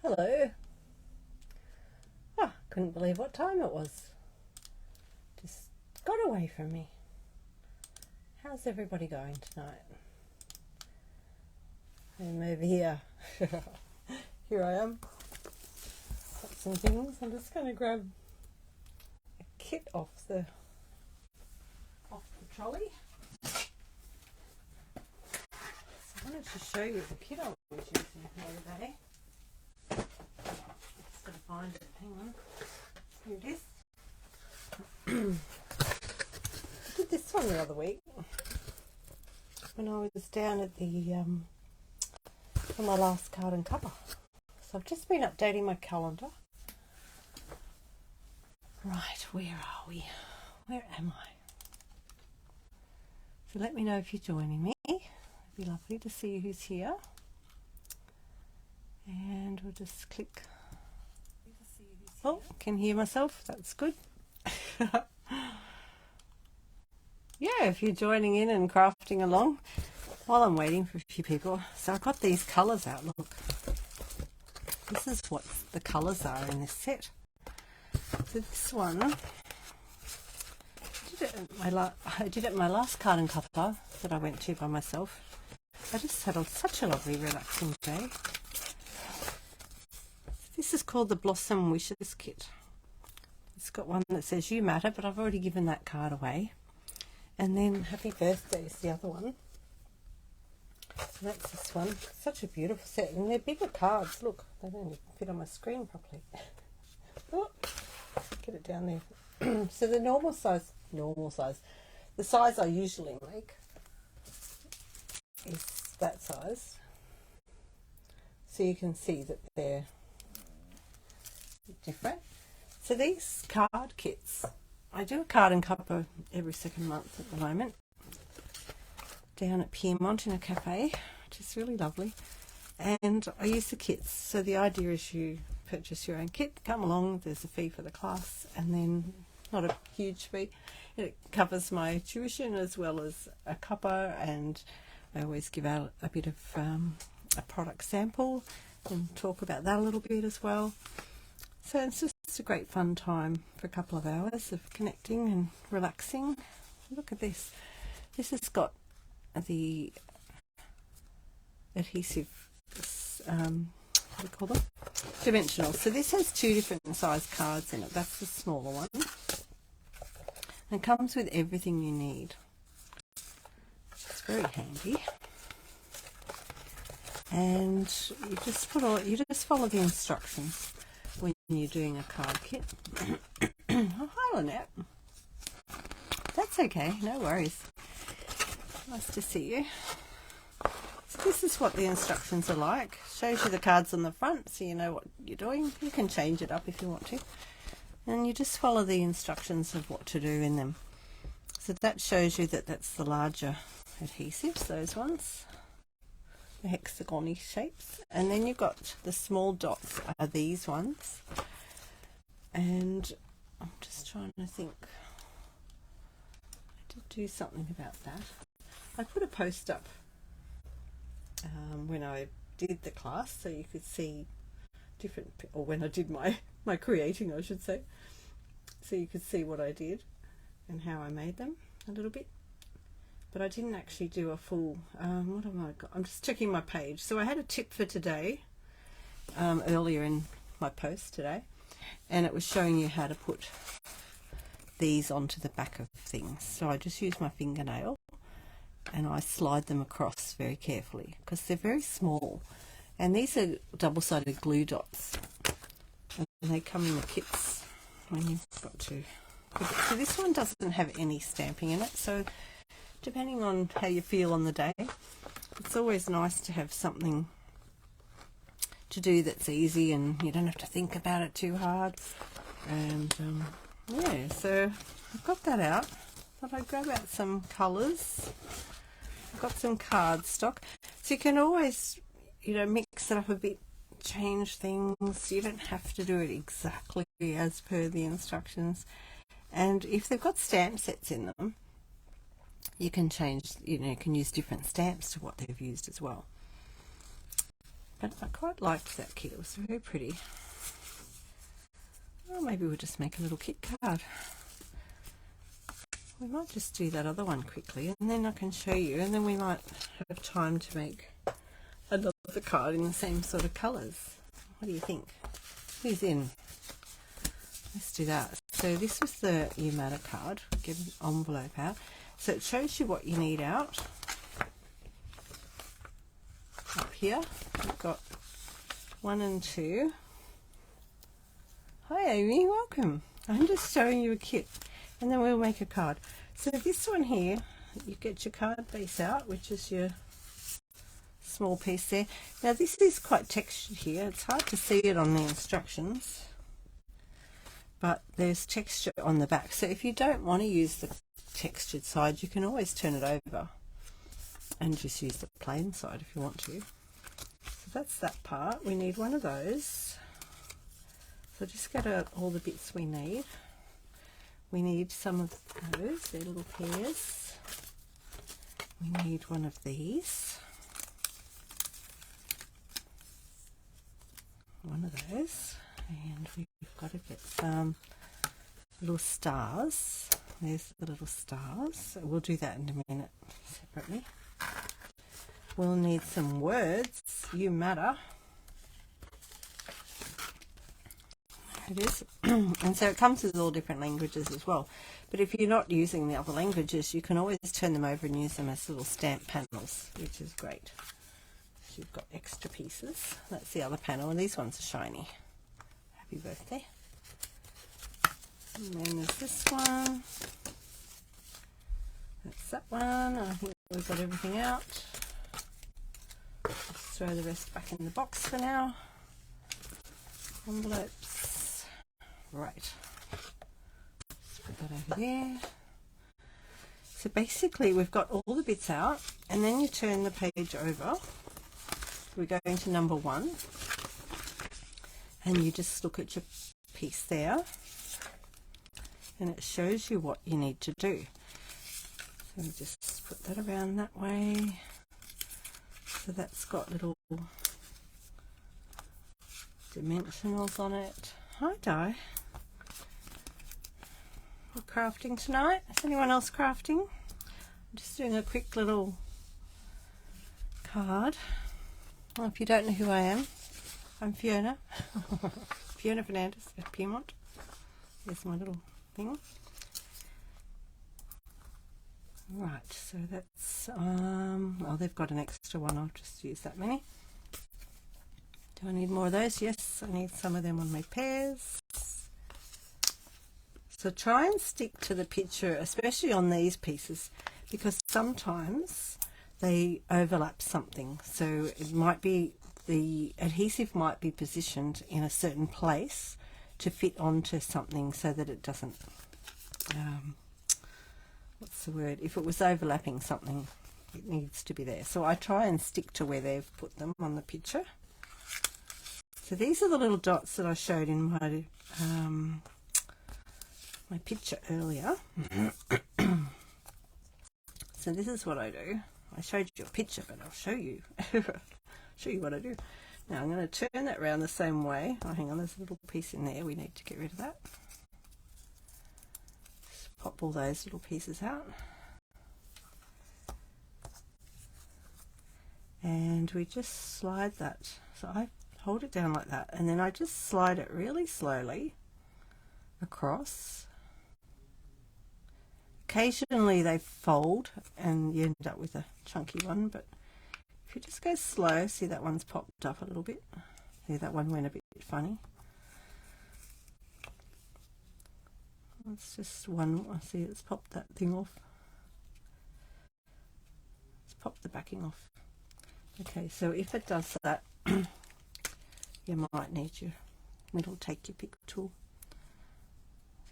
Hello. Oh, couldn't believe what time it was. Just got away from me. How's everybody going tonight? I'm over here. Here I am. Got some things. I'm just going to grab a kit off the trolley. So I wanted to show you the kit I was using the other day. Just got to find it. Hang on. Here it is. I did this one the other week when I was down at the for my last card and cover. So I've just been updating my calendar. Right, where are we? Where am I? So let me know if you're joining me. It'd be lovely to see who's here. And we'll just click. Oh, can hear myself. That's good. Yeah, if you're joining in and crafting along while I'm waiting for a few people. So I've got these colours out. Look, this is what the colours are in this set. So this one, I did it at my last card and cover that I went to by myself. I just had such a lovely relaxing day. This is called the Blossom Wishes Kit. It's got one that says you matter, but I've already given that card away. And then Happy Birthday is the other one. So that's this one. Such a beautiful set. And they're bigger cards. Look, they don't even fit on my screen properly. Oh, get it down there. So the normal size, the size I usually make is that size. So you can see that they're different. So these card kits, I do a card and cover every second month at the moment down at Pyrmont in a cafe, which is really lovely. And I use the kits. So the idea is you purchase your own kit, come along, there's a fee for the class, and then not a huge fee. It covers my tuition as well as a cuppa, and I always give out a bit of a product sample and talk about that a little bit as well. So it's just a great fun time for a couple of hours of connecting and relaxing. Look at this. This has got the adhesive, what do you call them? Dimensional. So this has two different size cards in it. That's the smaller one. And it comes with everything you need. It's very handy. And you just follow the instructions when you're doing a card kit. Oh, hi Lynette. That's okay, no worries. Nice to see you. So this is what the instructions are like. Shows you the cards on the front so you know what you're doing. You can change it up if you want to. And you just follow the instructions of what to do in them. So that shows you that that's the larger adhesives, those ones. The hexagon-y shapes. And then you've got the small dots are these ones. And I'm just trying to think. I did do something about that. I put a post up when I did the class so you could see different, or when I did my creating, I should say, so you could see what I did and how I made them a little bit. But I didn't actually do a full, what have I got? I'm just checking my page. So I had a tip for today, earlier in my post today, and it was showing you how to put these onto the back of things. So I just used my fingernail and I slide them across very carefully because they're very small. And these are double-sided glue dots. And they come in the kits when you've got to. So this one doesn't have any stamping in it, so depending on how you feel on the day, it's always nice to have something to do that's easy and you don't have to think about it too hard. And yeah, so I've got that out. Thought I'd grab out some colours. I've got some cardstock, so you can always, mix it up a bit, change things. You don't have to do it exactly as per the instructions. And if they've got stamp sets in them, you can change, you can use different stamps to what they've used as well. But I quite liked that kit. It was very pretty. Or maybe we'll just make a little kit card. We might just do that other one quickly, and then I can show you, and then we might have time to make another card in the same sort of colours. What do you think? Who's in? Let's do that. So this was the You Matter card. Get an envelope out. So it shows you what you need out. Up here, we've got 1 and 2. Hi Amy, welcome. I'm just showing you a kit, and then we'll make a card. So this one here, you get your card base out, which is your small piece there. Now this is quite textured here. It's hard to see it on the instructions, but there's texture on the back. So if you don't want to use the textured side, you can always turn it over and just use the plain side if you want to. So that's that part. We need one of those. So just get out all the bits we need. We need some of those, they're little pairs. We need one of these. One of those. And we've got to get some little stars. There's the little stars. We'll do that in a minute separately. We'll need some words. You Matter. There it is. And so it comes with all different languages as well. But if you're not using the other languages, you can always turn them over and use them as little stamp panels, which is great. So you've got extra pieces. That's the other panel, and these ones are shiny. Happy birthday. And then there's this one. That's that one. I think we've got everything out. Let's throw the rest back in the box for now. Envelopes. Right. Let's put that over there. So basically we've got all the bits out, and then you turn the page over. We're going to number 1, and you just look at your piece there, and it shows you what you need to do. So we just put that around that way. So that's got little dimensionals on it. Hi Di. We're crafting tonight. Is anyone else crafting? I'm just doing a quick little card. Well, if you don't know who I am, I'm Fiona. Fiona Fernandez at Pyrmont. There's my little thing. Right, so that's oh, they've got an extra one. I'll just use that many. Do I need more of those? Yes, I need some of them on my pairs. So try and stick to the picture, especially on these pieces, because sometimes they overlap something. So it might be the adhesive might be positioned in a certain place to fit onto something so that it doesn't, what's the word? If it was overlapping something, it needs to be there. So I try and stick to where they've put them on the picture. So these are the little dots that I showed in my my picture earlier. So this is what I do. I showed you a picture, but I'll show you show you what I do. Now I'm going to turn that around the same way. Oh, hang on, there's a little piece in there. We need to get rid of that. Just pop all those little pieces out. And we just slide that. So I hold it down like that, and then I just slide it really slowly across. Occasionally they fold and you end up with a chunky one, but if you just go slow, see that one's popped up a little bit. See, that one went a bit funny. It's just one. I see it's popped that thing off. It's popped the backing off. Okay, so if it does that, you might need your middle, take your pick tool.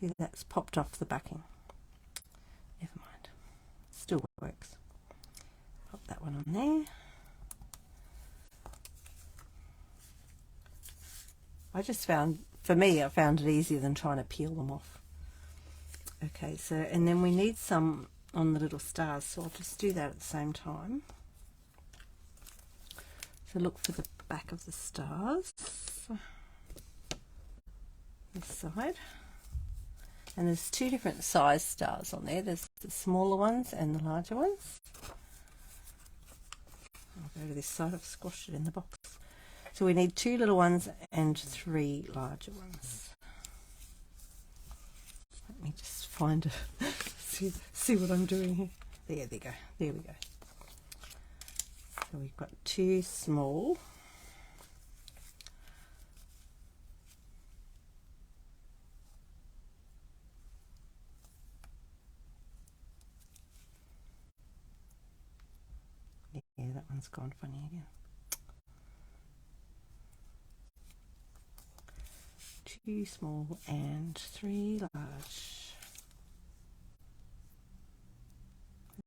See, that's popped off the backing. Never mind. Still works. Pop that one on there. I just found, for me, I found it easier than trying to peel them off. Okay, so, and then we need some on the little stars, so I'll just do that at the same time. So look for the back of the stars, this side. And there's two different size stars on there. There's the smaller ones and the larger ones. I'll go to this side, I've squashed it in the box. So we need 2 little ones and 3 larger ones. Let me just find it, see what I'm doing here. There they go, there we go. So we've got 2 small. Yeah, that one's gone funny again. 2 small and 3 large.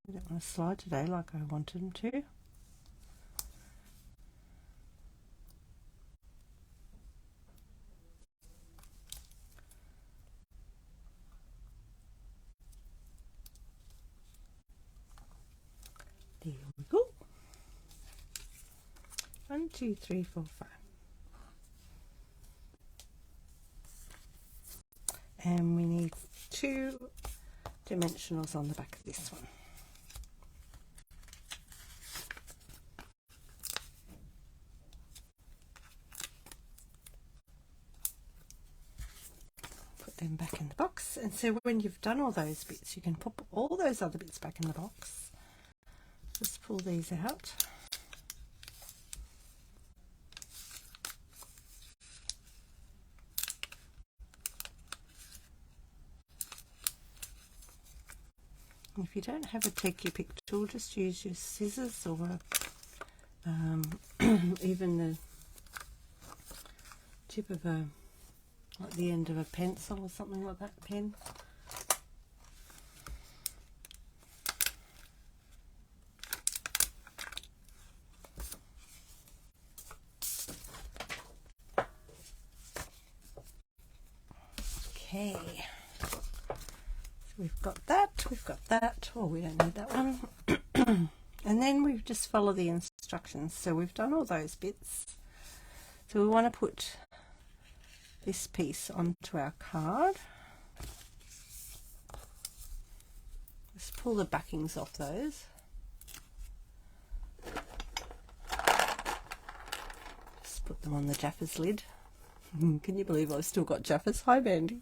I don't want to slide today like I wanted them to. There we go. 1, 2, 3, 4, 5. And we need 2 dimensionals on the back of this one. Put them back in the box, and so when you've done all those bits, you can pop all those other bits back in the box. Just pull these out. If you don't have a take your pick tool, just use your scissors or even the tip of a, like the end of a pencil or something like that, pen. Okay. We've got that. Oh, we don't need that one. And then we just follow the instructions. So we've done all those bits. So we want to put this piece onto our card. Just pull the backings off those. Just put them on the Jaffa's lid. Can you believe I've still got Jaffa's? Hi, Mandy.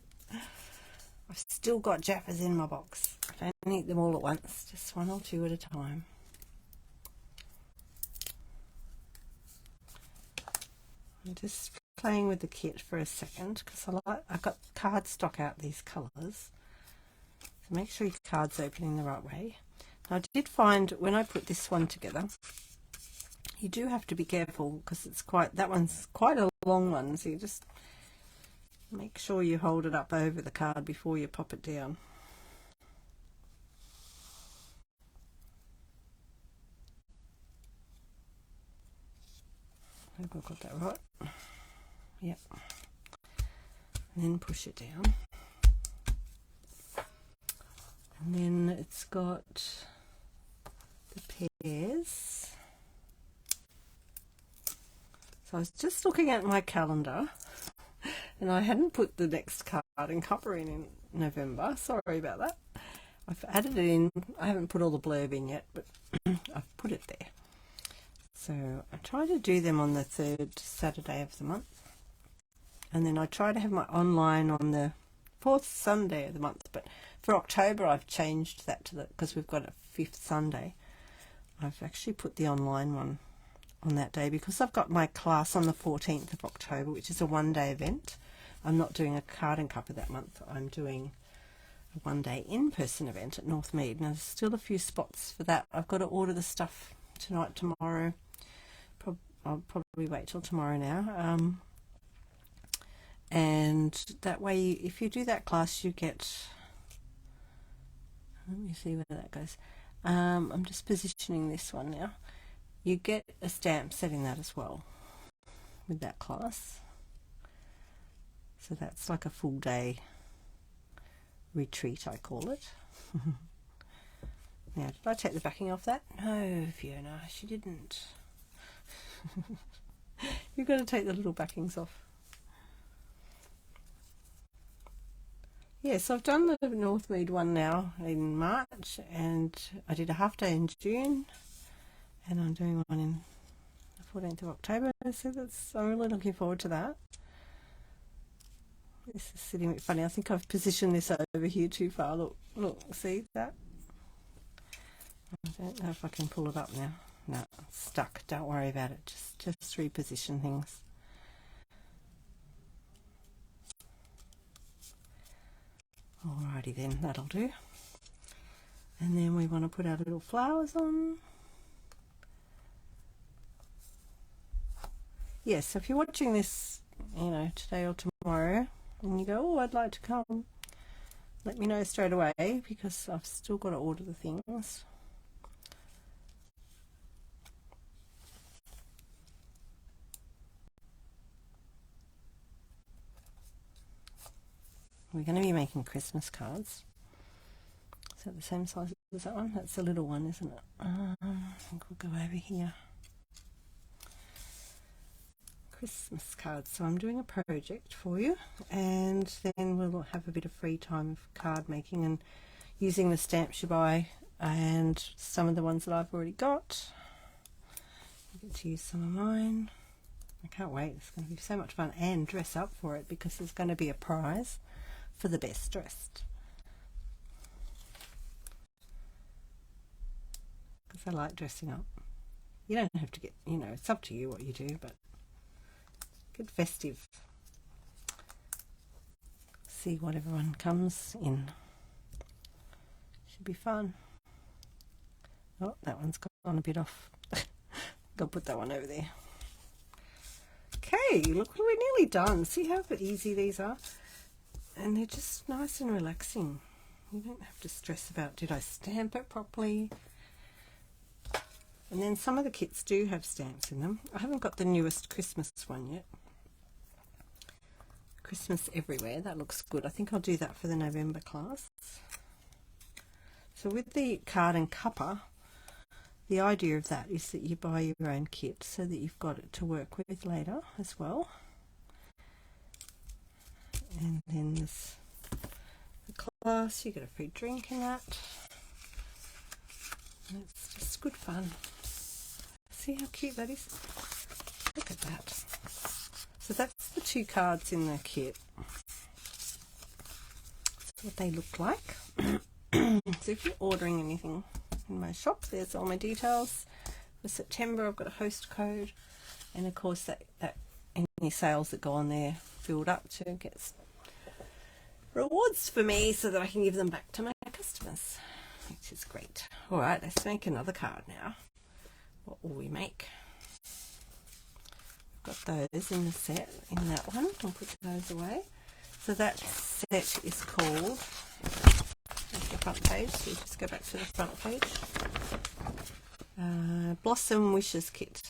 I've still got Jaffa's in my box. I don't eat them all at once, just 1 or 2 at a time. I'm just playing with the kit for a second because I've got cardstock out these colours. So make sure your card's opening the right way. Now, I did find when I put this one together, you do have to be careful because that one's quite a long one, so you just make sure you hold it up over the card before you pop it down. I hope I've got that right. Yep. And then push it down. And then it's got the pairs. So I was just looking at my calendar and I hadn't put the next card and cover in November. Sorry about that. I've added it in. I haven't put all the blurb in yet, but I've put it there. So I try to do them on the 3rd Saturday of the month. And then I try to have my online on the 4th Sunday of the month. But for October, I've changed that to because we've got a 5th Sunday. I've actually put the online one on that day because I've got my class on the 14th of October, which is a 1-day event. I'm not doing a card and cover that month. I'm doing a 1-day in-person event at Northmead. Now, there's still a few spots for that. I've got to order the stuff tonight, tomorrow. I'll probably wait till tomorrow now. And that way, if you do that class, you get... Let me see where that goes. I'm just positioning this one now. You get a stamp set in that as well with that class. So that's like a full day retreat, I call it. Now, did I take the backing off that? No, Fiona, she didn't. You've got to take the little backings off. Yes, I've done the Northmead one now in March, and I did a half day in June, and I'm doing one in the 14th of October, so I'm really looking forward to that. This is sitting a bit funny. I think I've positioned this over here too far. Look, see that? I don't know if I can pull it up now. No, it's stuck. Don't worry about it. Just reposition things. Alrighty then, that'll do. And then we want to put our little flowers on. Yes, so if you're watching this, you know, today or tomorrow, and you go, oh, I'd like to come, let me know straight away, because I've still got to order the things. We're going to be making Christmas cards. Is that the same size as that one? That's the little one, isn't it? I think we'll go over here. Christmas cards. So I'm doing a project for you, and then we'll have a bit of free time of card making and using the stamps you buy and some of the ones that I've already got. You get to use some of mine. I can't wait. It's going to be so much fun, and dress up for it because there's going to be a prize for the best dressed. Because I like dressing up. You don't have to get, you know, it's up to you what you do, but get festive. See what everyone comes in. Should be fun. Oh, that one's gone a bit off. I'll put that one over there. Okay, look, we're nearly done. See how easy these are? And they're just nice and relaxing. You don't have to stress about, did I stamp it properly? And then some of the kits do have stamps in them. I haven't got the newest Christmas one yet. Christmas Everywhere, that looks good. I think I'll do that for the November class. So with the card and cuppa, the idea of that is that you buy your own kit so that you've got it to work with later as well. And then there's the class, you get a free drink in that. And it's just good fun. See how cute that is? Look at that. So that's the 2 cards in the kit. That's what they look like. So if you're ordering anything in my shop, there's all my details. For September I've got a host code, and of course that any sales that go on there build up to get rewards for me so that I can give them back to my customers, which is great. Alright, let's make another card now. What will we make? Got those in the set, in that one. I'll put those away. So that set is called, there's the front page, so you just go back to the front page. Blossom Wishes Kit.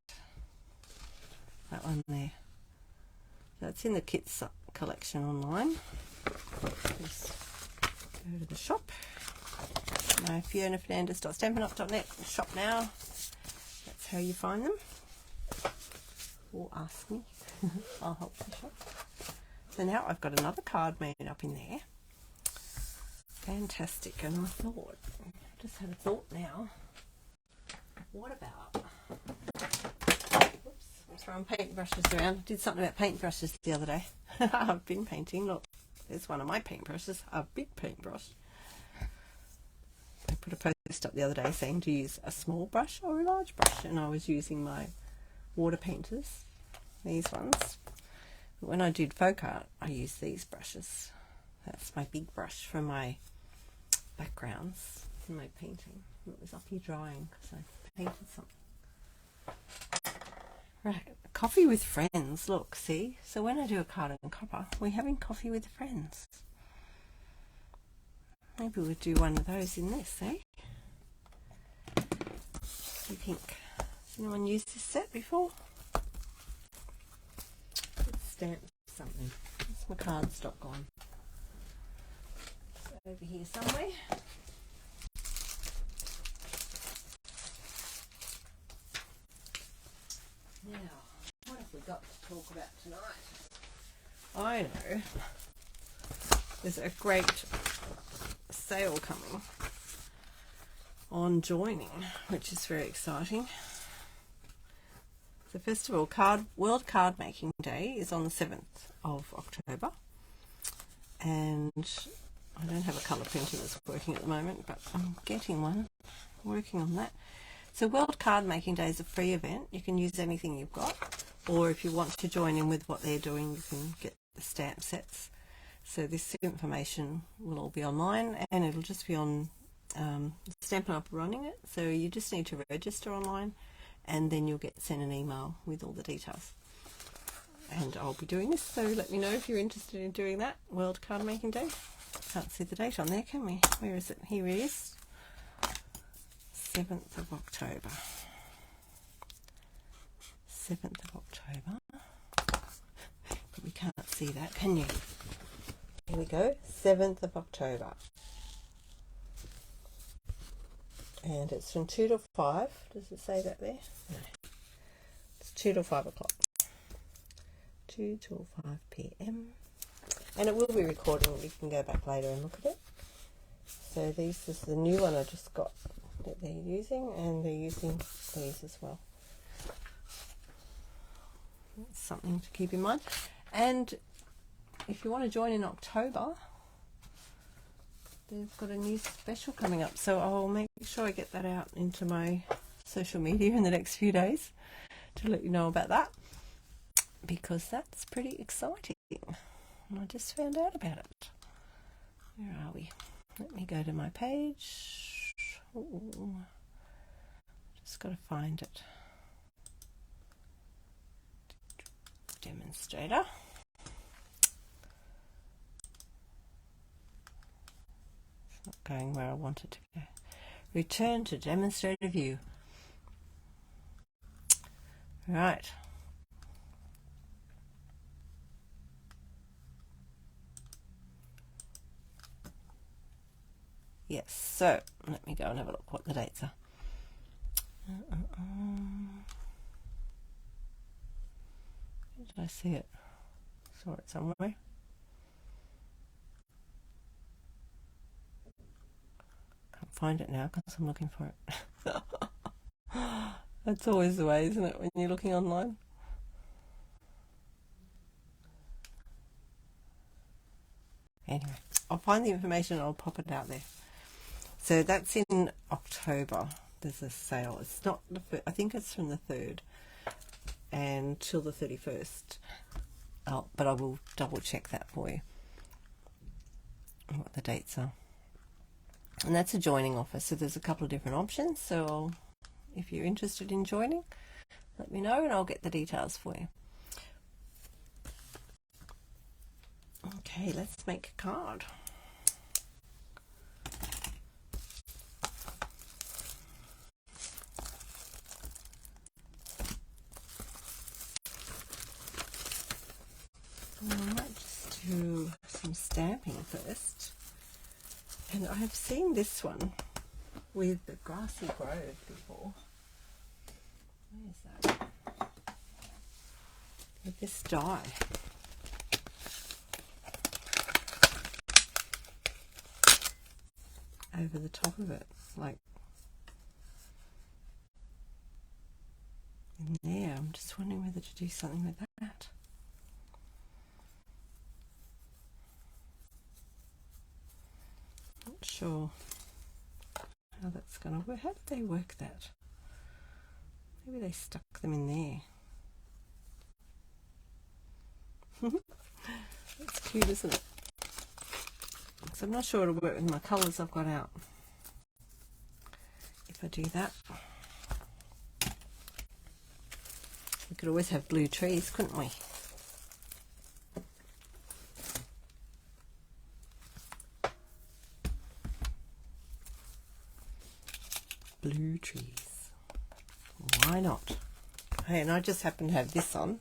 That one there. That's in the kits collection online. Just go to the shop. My Fiona Fernandez.stampinup.net shop now. That's how you find them. Or ask me. I'll help you shop. So now I've got another card made up in there. Fantastic. And I thought, I just had a thought now. What about, oops, I'm throwing paintbrushes around. I did something about paintbrushes the other day. I've been painting. Look, there's one of my paintbrushes, a big paintbrush. I put a post up the other day saying to use a small brush or a large brush, and I was using my water painters, these ones. But when I did folk art, I used these brushes. That's my big brush for my backgrounds in my painting. It was up here drying because I painted something. Right, coffee with friends. Look, see? So when I do a card and copper, we're having coffee with friends. Maybe we'll do one of those in this, eh? What do you think? Has anyone used this set before? Let's stamp something. Where's my cardstock gone? It's over here somewhere. Now, got to talk about tonight? I know there's a great sale coming on joining, which is very exciting. So first of all, World Card Making Day is on the 7th of October, and I don't have a colour printer that's working at the moment, but I'm getting one, working on that. So World Card Making Day is a free event. You can use anything you've got, or if you want to join in with what they're doing, you can get the stamp sets. So this information will all be online, and it'll just be on Stampin Up running it. So you just need to register online, and then you'll get sent an email with all the details. And I'll be doing this, so let me know if you're interested in doing that. World Card Making Day. Can't see the date on there, can we? Where is it? Here it is. 7th of October. 7th of October. But we can't see that, can you? Here we go. 7th of October. And it's from 2 to 5. Does it say that there? No. It's 2 to 5 o'clock. 2 till 5 p.m. And it will be recording. We can go back later and look at it. So this is the new one I just got that they're using, and they're using these as well. That's something to keep in mind. And if you want to join in October, they've got a new special coming up, so I'll make sure I get that out into my social media in the next few days to let you know about that, because that's pretty exciting. And I just found out about it. Where are we? Let me go to my page. Ooh, just got to find it. Demonstrator. Not going where I want it to go. Return to Demonstrator view. Right. Yes, so let me go and have a look what the dates are. Where did I see it? Saw it somewhere. Find it now because I'm looking for it. That's always the way, isn't it, when you're looking online? Anyway, I'll find the information and I'll pop it out there. So that's in October. There's a sale. It's not the, I think it's from the 3rd and till the 31st. But I will double check that for you, what the dates are. And that's a joining offer, so there's a couple of different options. So if you're interested in joining, let me know and I'll get the details for you. Okay, let's make a card. I might just do some stamping first. And I have seen this one with the Grassy Grove before. Where is that? With this die. Over the top of it, like in there. I'm just wondering whether to do something with that. Not sure how that's going to work. How did they work that? Maybe they stuck them in there. That's cute, isn't it? So I'm not sure it'll work with my colours I've got out. If I do that. We could always have blue trees, couldn't we? Blue trees. Why not? Hey, and I just happen to have this on.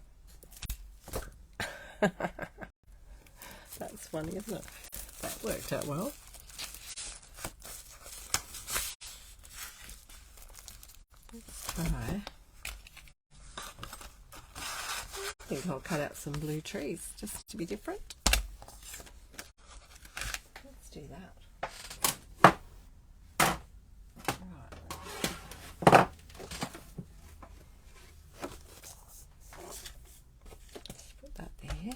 That's funny, isn't it? That worked out well. Let's try I think I'll cut out some blue trees just to be different. Let's do that. Right. Just put that there.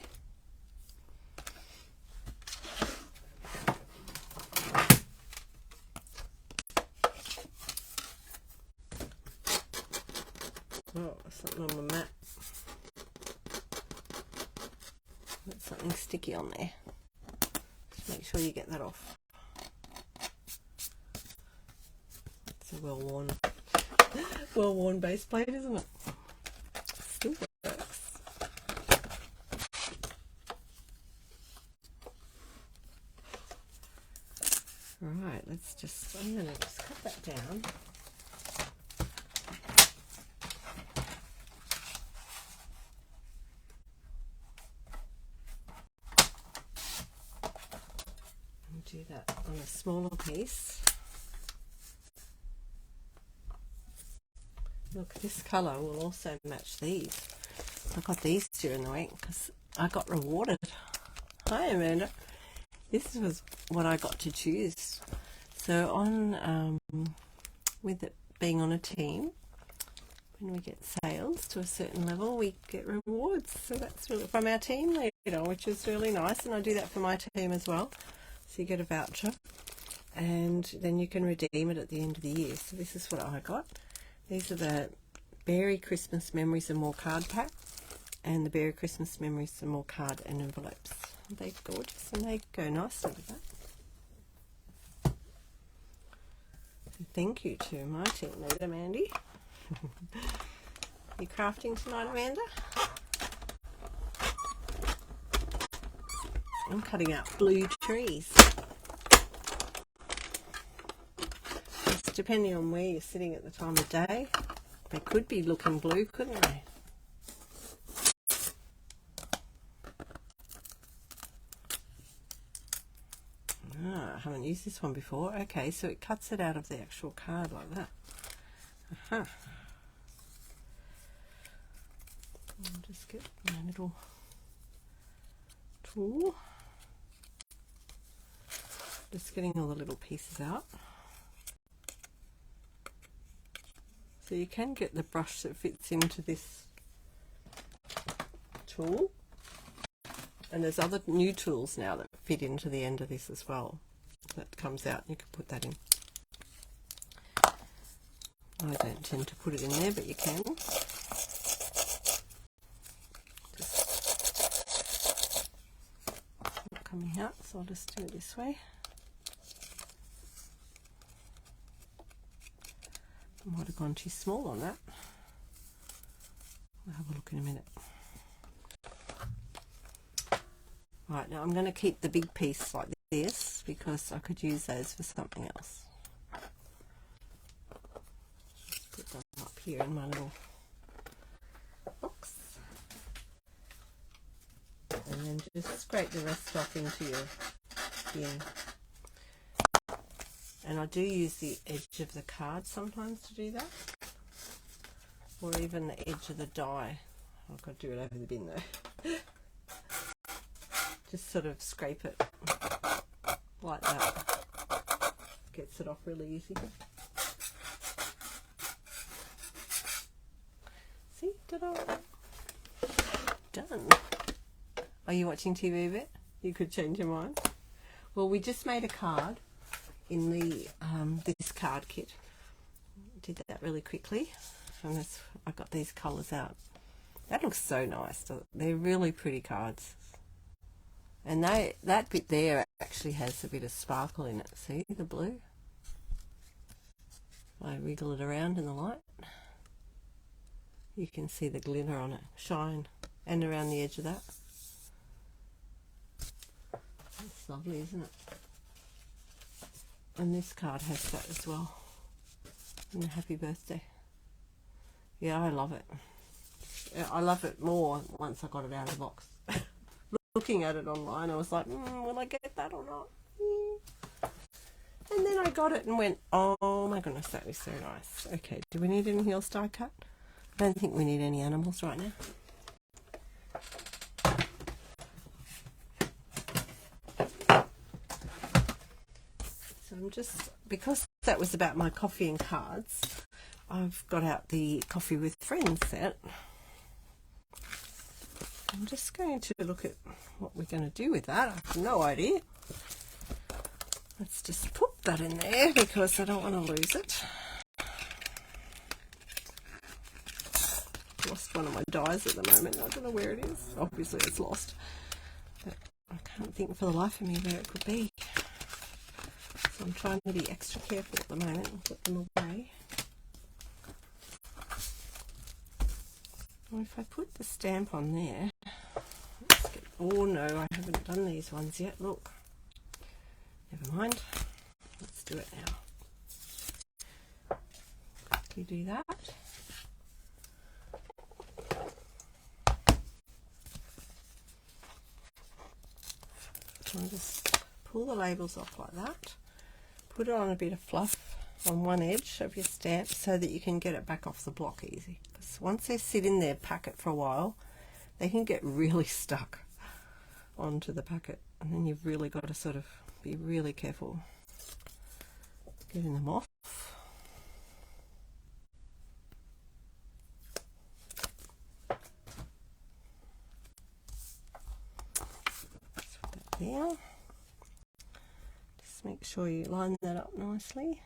Oh, something on my mat. There's something sticky on there. Just make sure you get that off. It's a well-worn base plate, isn't it? Still works. Right, I'm going to just cut that down. Do that on a smaller piece. Look, this colour will also match these. I got these during the week because I got rewarded. Hi Amanda. This was what I got to choose. So on with it being on a team, when we get sales to a certain level, we get rewards. So that's really from our team leader, which is really nice, and I do that for my team as well. So you get a voucher and then you can redeem it at the end of the year. So this is what I got. These are the Berry Christmas Memories and More card pack and the Berry Christmas Memories and More card and envelopes. Aren't they gorgeous? And they go nicely with that. So thank you to my team leader, Mandy. You crafting tonight, Amanda? I'm cutting out blue trees. Just depending on where you're sitting at the time of day, they could be looking blue, couldn't they? Ah, I haven't used this one before. Okay, so it cuts it out of the actual card like that. I'll just get my little tool. Just getting all the little pieces out. So you can get the brush that fits into this tool. And there's other new tools now that fit into the end of this as well. That comes out and you can put that in. I don't tend to put it in there, but you can. Just not coming out, so I'll just do it this way. I might have gone too small on that. I'll have a look in a minute. Right, now I'm going to keep the big piece like this because I could use those for something else. Just put them up here in my little box. And then just scrape the rest off into your bin. And I do use the edge of the card sometimes to do that. Or even the edge of the die. I've got to do it over the bin though. Just sort of scrape it like that. Gets it off really easy. See? Ta-da! Done. Are you watching TV a bit? You could change your mind. Well, we just made a card in the this card kit. Did that really quickly. And I got these colours out. That looks so nice. They're really pretty cards. And that bit there actually has a bit of sparkle in it. See the blue? I wiggle it around in the light. You can see the glitter on it, shine, and around the edge of that. That's lovely, isn't it? And this card has that as well. And a happy birthday. Yeah, I love it. I love it more once I got it out of the box. Looking at it online, I was like, will I get that or not? And then I got it and went, oh my goodness, that was so nice. Okay, do we need anything else die cut? I don't think we need any animals right now. just, because that was about my coffee and cards, I've got out the Coffee with Friends set. I'm just going to look at what we're going to do with that. I have no idea. Let's just put that in there because I don't want to lose it. Lost one of my dies at the moment. I don't know where it is. Obviously it's lost. But I can't think for the life of me where it could be. So I'm trying to be extra careful at the moment and put them away. Well, if I put the stamp on there, oh no, I haven't done these ones yet. Look, never mind. Let's do it now. Quickly do that. And just pull the labels off like that. Put it on a bit of fluff on one edge of your stamp so that you can get it back off the block easy. Because once they sit in their packet for a while, they can get really stuck onto the packet, and then you've really got to sort of be really careful getting them off. There. Just make sure you line that up nicely.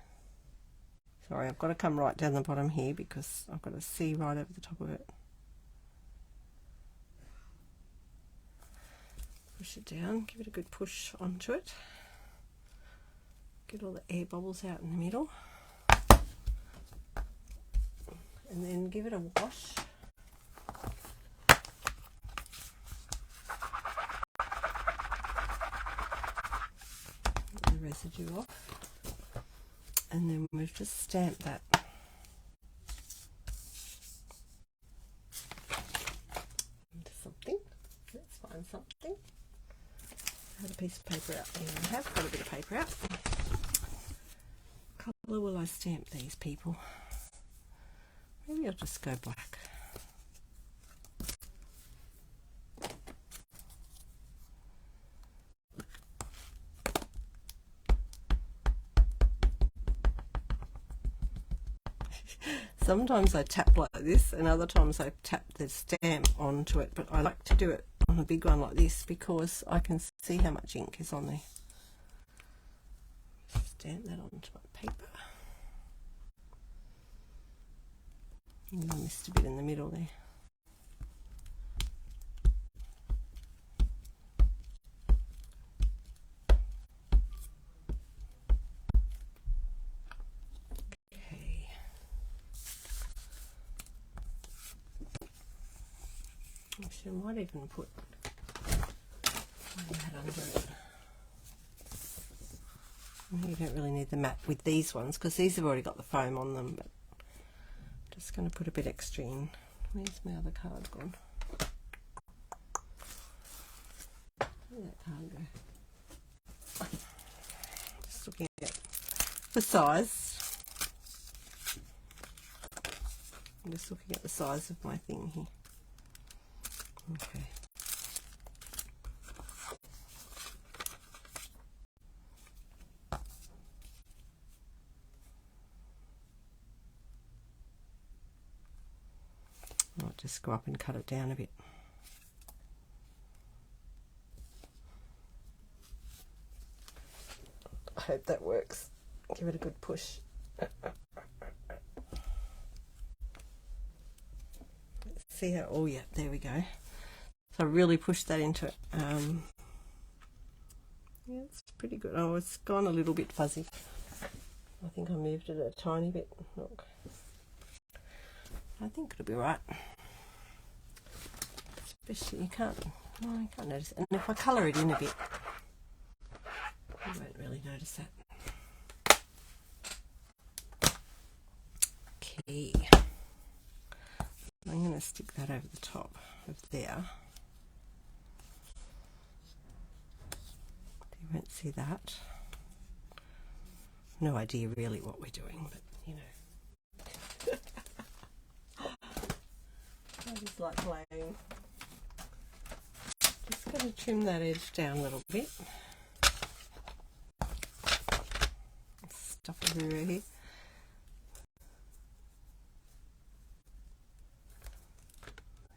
Sorry, I've got to come right down the bottom here because I've got to see right over the top of it. Push it down, give it a good push onto it. Get all the air bubbles out in the middle. And then give it a wash. Residue off, and then we've just stamped that. Into something. Let's find something. I had a piece of paper out there. I have got a bit of paper out. What colour will I stamp these people? Maybe I'll just go black. Sometimes I tap like this, and other times I tap the stamp onto it, but I like to do it on a big one like this because I can see how much ink is on there. Stamp that onto my paper. And I missed a bit in the middle there. I might even put that under it. You don't really need the mat with these ones because these have already got the foam on them, but I'm just going to put a bit extra in. Where's my other card gone? Where did that card go? Just looking at the size. I'm just looking at the size of my thing here. Okay. I'll just go up and cut it down a bit. I hope that works. Give it a good push. Let's see how, oh yeah, there we go. So I really pushed that into it. Yeah, it's pretty good. Oh, it's gone a little bit fuzzy. I think I moved it a tiny bit. Look, I think it'll be right. Especially you can't notice it. And if I colour it in a bit, you won't really notice that. Okay, I'm going to stick that over the top of there. You won't see that. No idea really what we're doing, but you know. I just like playing. Just going to trim that edge down a little bit. everywhere here.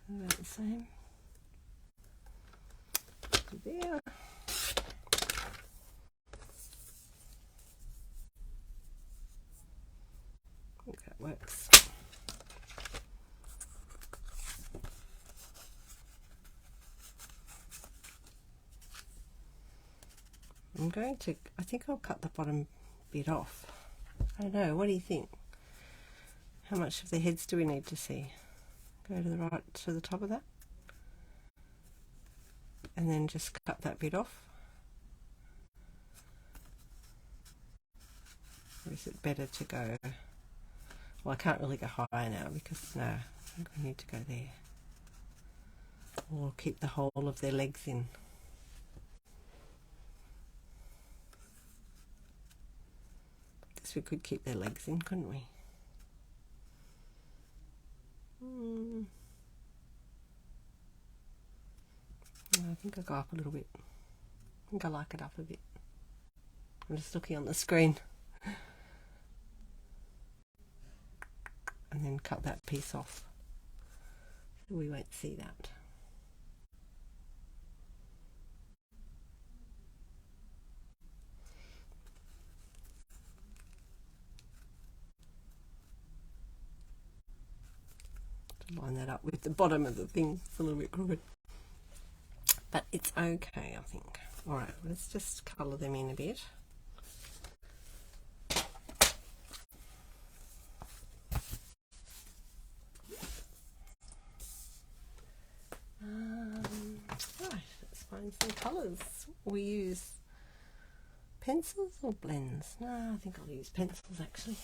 About the same. There. I think that works. I'm going to, I think I'll cut the bottom bit off. I don't know, what do you think? How much of the heads do we need to see? Go to the right, to the top of that. And then just cut that bit off. Or is it better to go, well, I can't really go higher now because no, I think we need to go there. Or keep the whole of their legs in. We could keep their legs in, couldn't we? I think I'll go up a little bit. I think I like it up a bit. I'm just looking on the screen. And then cut that piece off. So we won't see that. Line that up with the bottom of the thing. It's a little bit crooked, but it's okay, I think. All right, let's just colour them in a bit. Right, let's find some colours. We use pencils or blends? No, I think I'll use pencils actually.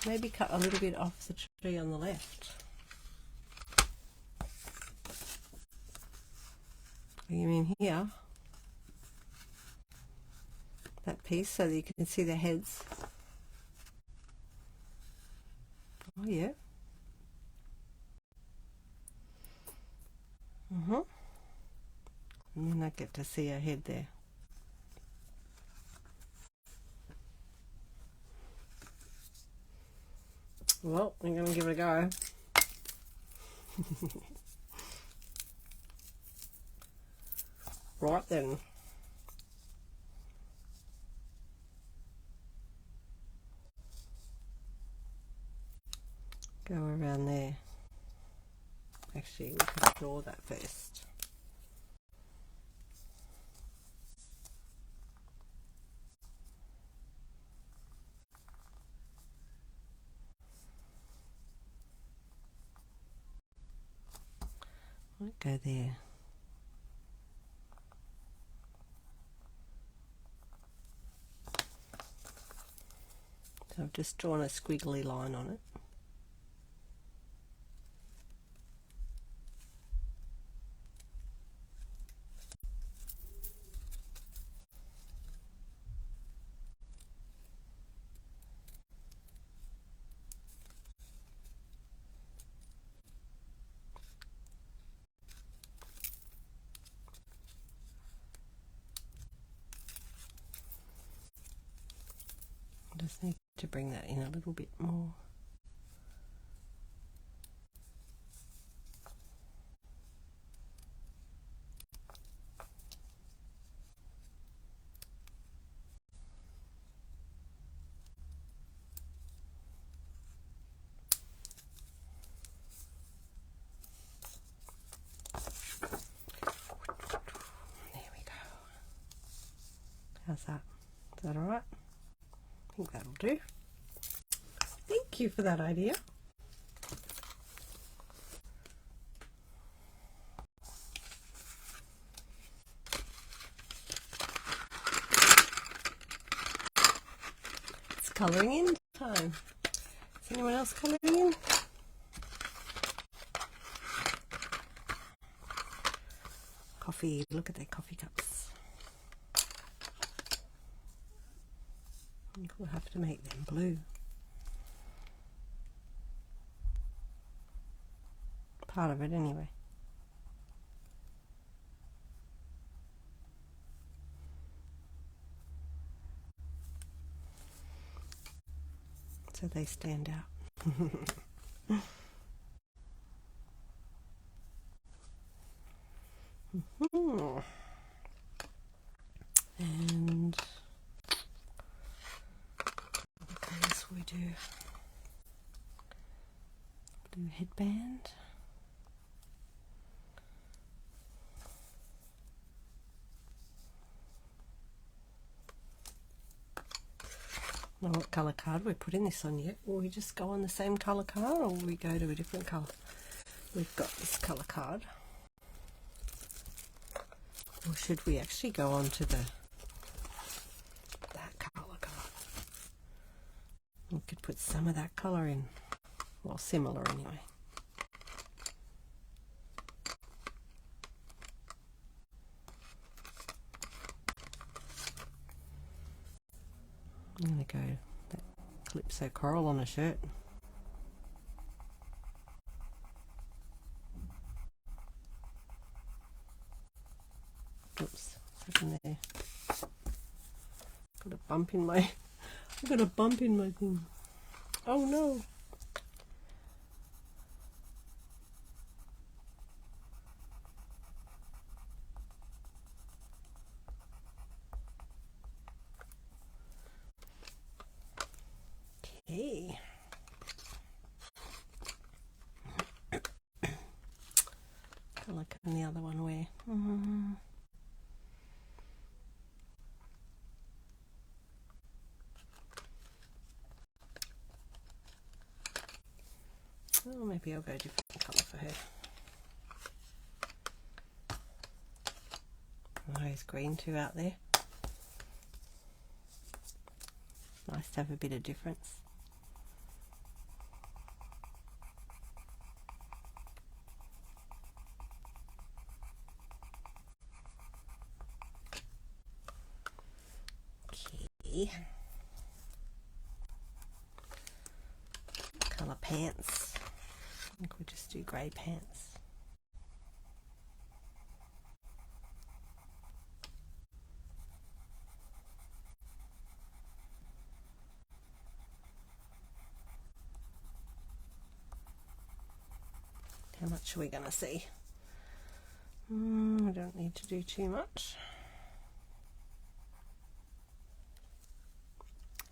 Maybe cut a little bit off the tree on the left. You mean here? That piece so that you can see the heads. Oh yeah. And then I get to see a head there. Well, I'm going to give it a go. Right then. Go around there. Actually, we can draw that first. Might go there. So I've just drawn a squiggly line on it. Just need to bring that in a little bit more. There we go. How's that? Is that all right? I think that'll do. Thank you for that idea. It's colouring in time. Is anyone else colouring in? Coffee, look at their coffee cups. I think we'll have to make them blue. Part of it anyway. so they stand out. And what colours we do? Blue headband. Know what colour card we're putting this on yet. Will we just go on the same colour card, or will we go to a different colour? We've got this colour card. Or should we actually go on to that colour card? We could put some of that colour in. Well, similar anyway. I'm going to go that Calypso Coral on a shirt. Oops, what's in there? Got a bump in my. I've got a bump in my thing. Oh no! Okay. Colour can the other one wear? Oh, maybe I'll go a different colour for her. Oh, there's green too out there. Nice to have a bit of difference. Okay. Colour pants. I think we'll just do grey pants. How much are we going to see? I don't need to do too much.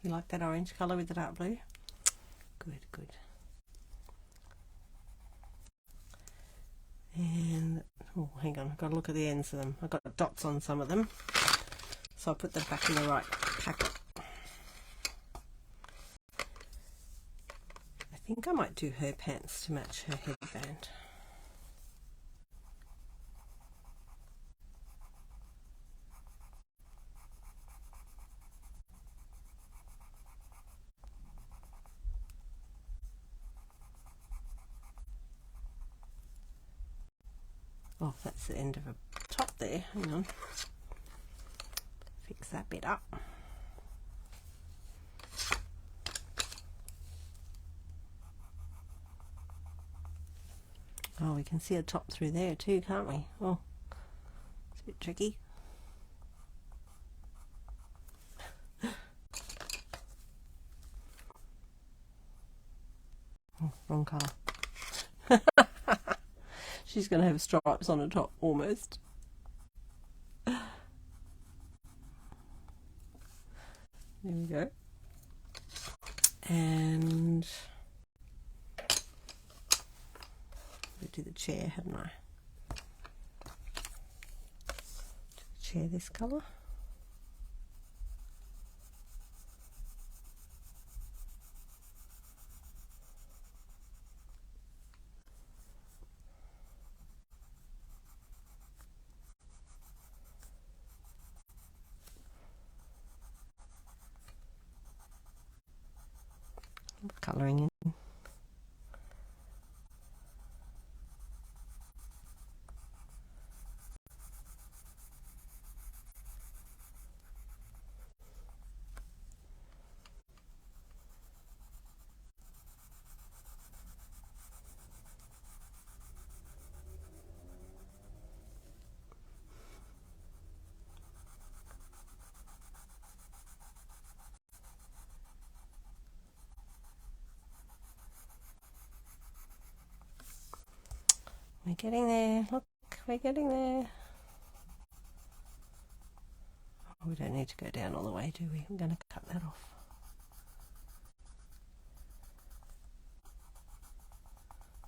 You like that orange colour with the dark blue? Good, good. And, oh, hang on, I've got to look at the ends of them. I've got dots on some of them, so I'll put them back in the right packet. I think I might do her pants to match her headband. Oh, that's the end of a top there. Hang on. Fix that bit up. Oh, we can see a top through there too, can't we? Oh, it's a bit tricky. Oh, wrong colour. She's going to have stripes on her top, almost. There we go. And I do the chair, hadn't I? Do the chair this colour. Colouring in. We're getting there. Look, we're getting there. Oh, we don't need to go down all the way, do we? I'm going to cut that off.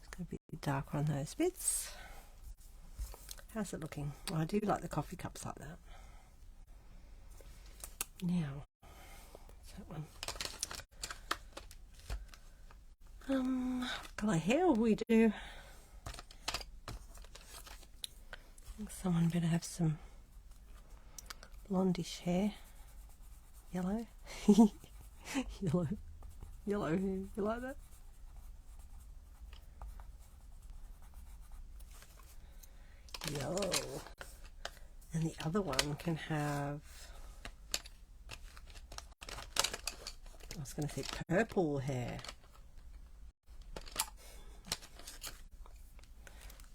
It's going to be darker on those bits. How's it looking? Oh, I do like the coffee cups like that. Now, what's that one? What colour hair will we do? I think someone better have some blondish hair. Yellow. Yellow hair. You like that? Yellow. And the other one can have, I was going to say purple hair.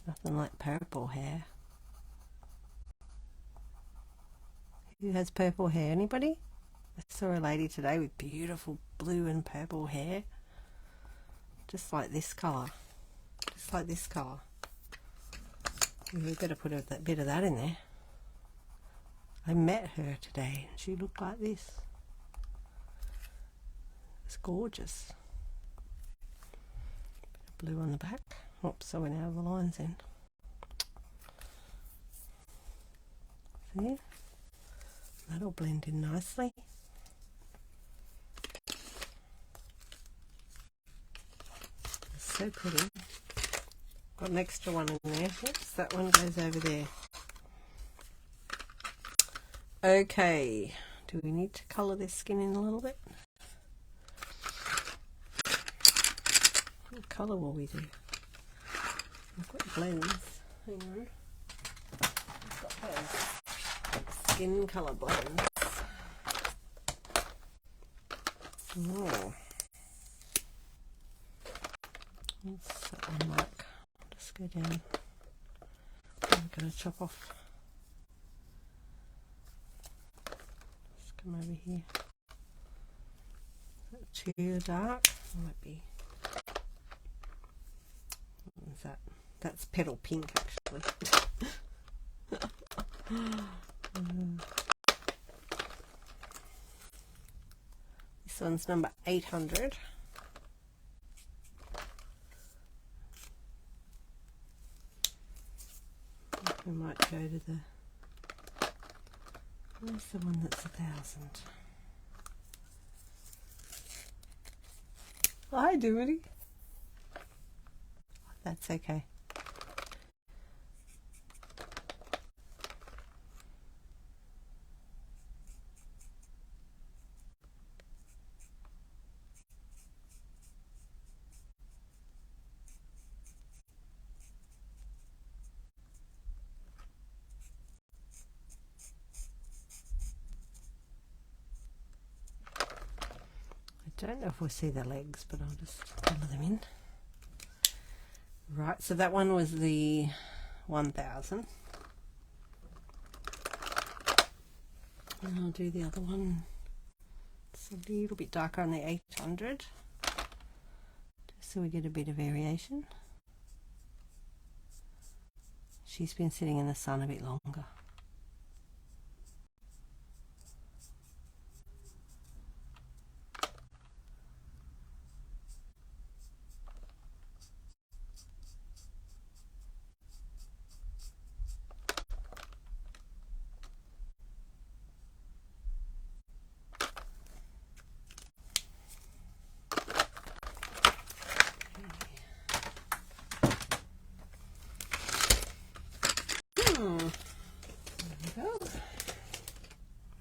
Nothing like purple hair. Who has purple hair? Anybody? I saw a lady today with beautiful blue and purple hair. Just like this colour. Just like this colour. We better put a bit of that in there. I met her today and she looked like this. It's gorgeous. Blue on the back. Oops, I went out of the lines then. See? That'll blend in nicely. It's so pretty. Got an extra one in there. Oops, that one goes over there. Okay, do we need to colour this skin in a little bit? What colour will we do? I've got blends. Hang on. I've got those skin colour blends. Oh. What's that one like? Just go down. I'm going to chop off. Just come over here. Is that too dark? It might be. What is that? That's petal pink actually. This one's number 800. We might go to the, where's the one that's 1,000? Oh, hi Dimity. That's okay. I don't know if we'll see the legs, but I'll just colour them in. Right, so that one was the 1,000. And I'll do the other one. It's a little bit darker on the 800, just so we get a bit of variation. She's been sitting in the sun a bit longer.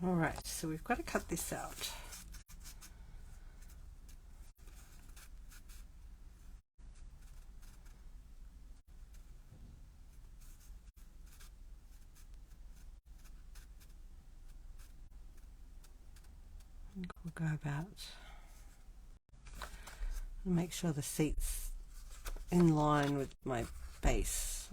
Alright, so we've got to cut this out. We'll go about, make sure the seat's in line with my base.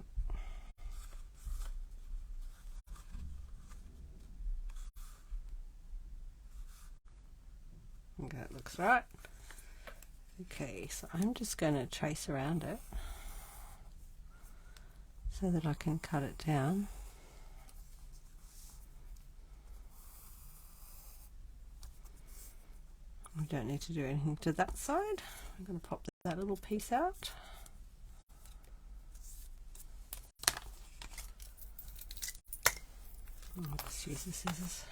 Okay, that looks right. Okay, so I'm just going to trace around it. so that I can cut it down. We don't need to do anything to that side. I'm going to pop that little piece out. I'll just use the scissors.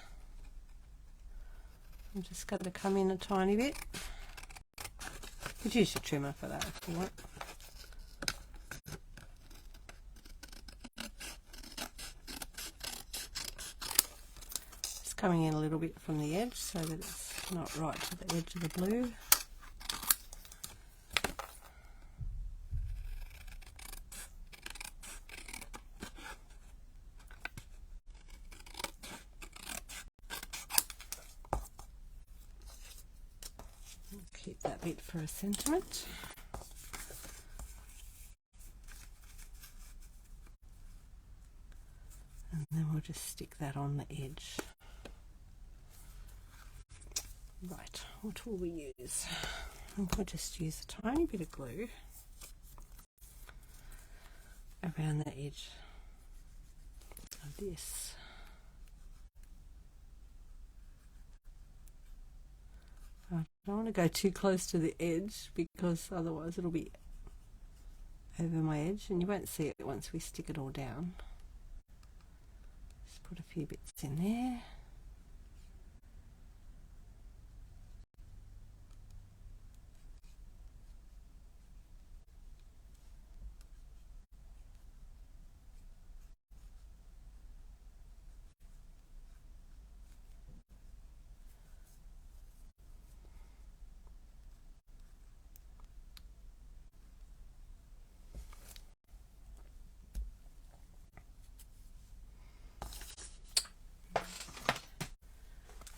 I'm just going to come in a tiny bit. You could use your trimmer for that if you want. Just coming in a little bit from the edge so that it's not right to the edge of the blue. Keep that bit for a sentiment. And then we'll just stick that on the edge. Right, what will we use? I think we'll just use a tiny bit of glue around the edge of this. I don't want to go too close to the edge because otherwise it'll be over my edge and you won't see it once we stick it all down. Just put a few bits in there.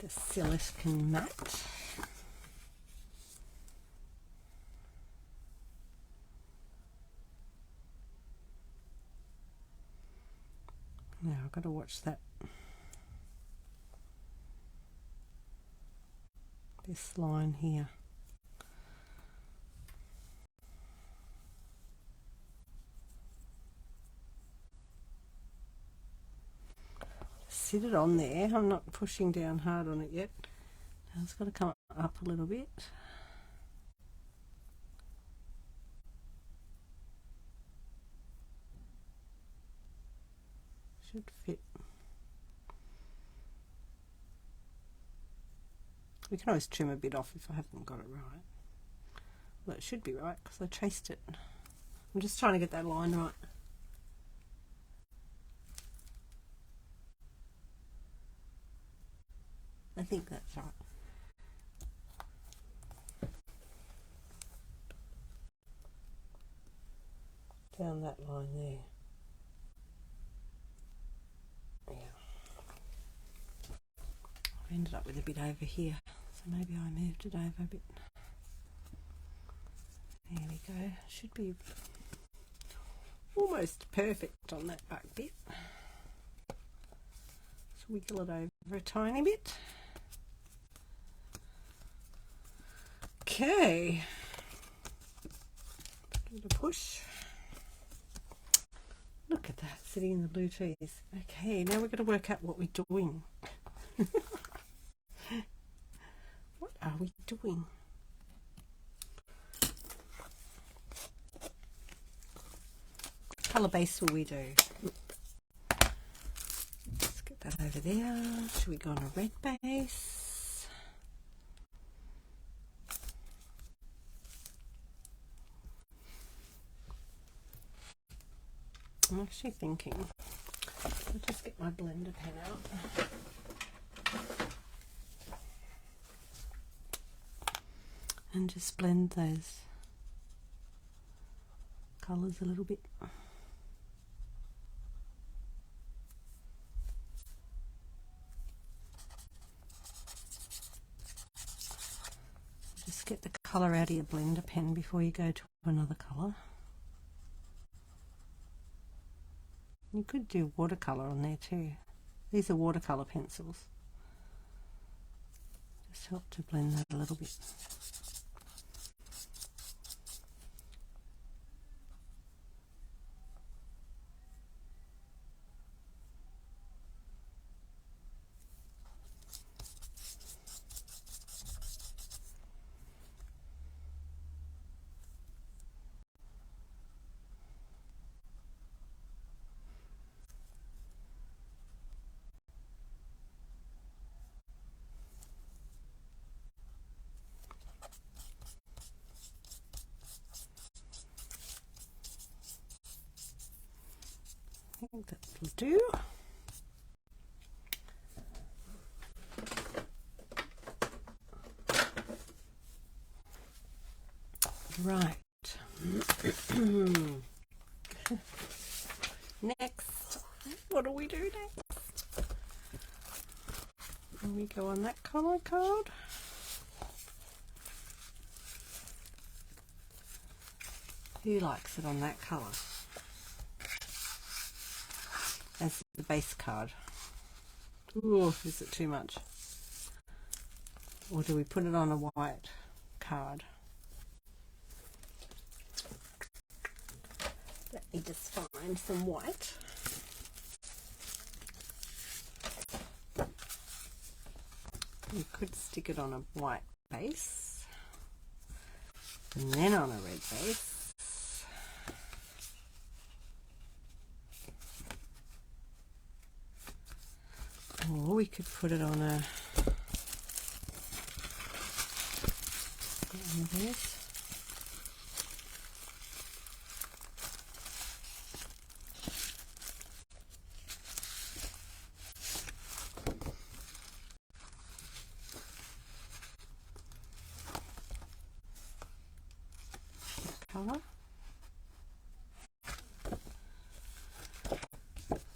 The silicone mat. Now I've got to watch that. This line here. Sit it on there. I'm not pushing down hard on it yet. Now it's got to come up a little bit. Should fit. We can always trim a bit off if I haven't got it right. Well, it should be right because I traced it. I'm just trying to get that line right. I think that's right. Down that line there. Yeah. I ended up with a bit over here, so maybe I moved it over a bit. There we go. Should be almost perfect on that back bit. Just wiggle it over a tiny bit. Okay, give it a push. Look at that, sitting in the blue trees. Okay, now we're going to work out what we're doing. What are we doing? What colour base will we do? Let's get that over there. Should we go on a red base? I'm actually thinking, I'll just get my blender pen out and just blend those colours a little bit. Just get the colour out of your blender pen before you go to another colour. You could do watercolour on there too. These are watercolour pencils. Just help to blend that a little bit. think that'll do. Right. Next, what do we do next? We go on that colour card. Who likes it on that colour? As the base card. Ooh, is it too much? Or do we put it on a white card? Let me just find some white. You could stick it on a white base and then on a red base. Or we could put it on a one of these. Colour.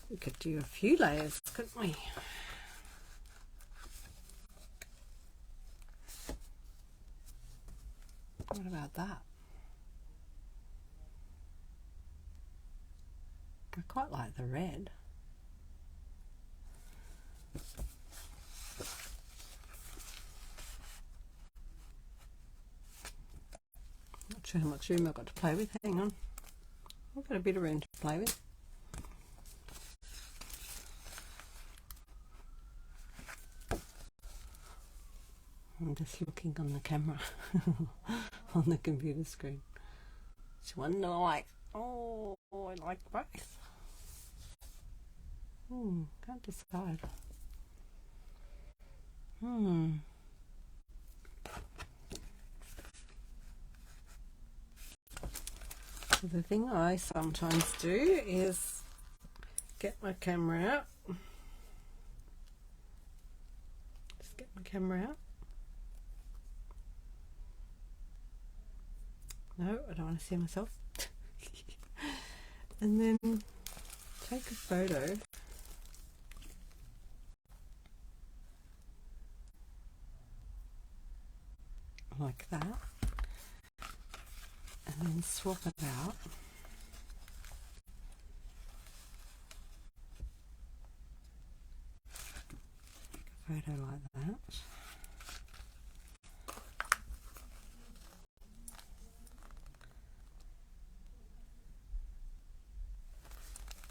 We could do a few layers, couldn't we? What about that? I quite like the red. Not sure how much room I've got to play with. Hang on. I've got a bit of room to play with. I'm just looking on the camera on the computer screen. Which one do I like? Oh, I like both. Can't decide. So the thing I sometimes do is get my camera out. Just get my camera out. No, I don't want to see myself. And then take a photo. Like that. And then swap it out. Take a photo like that.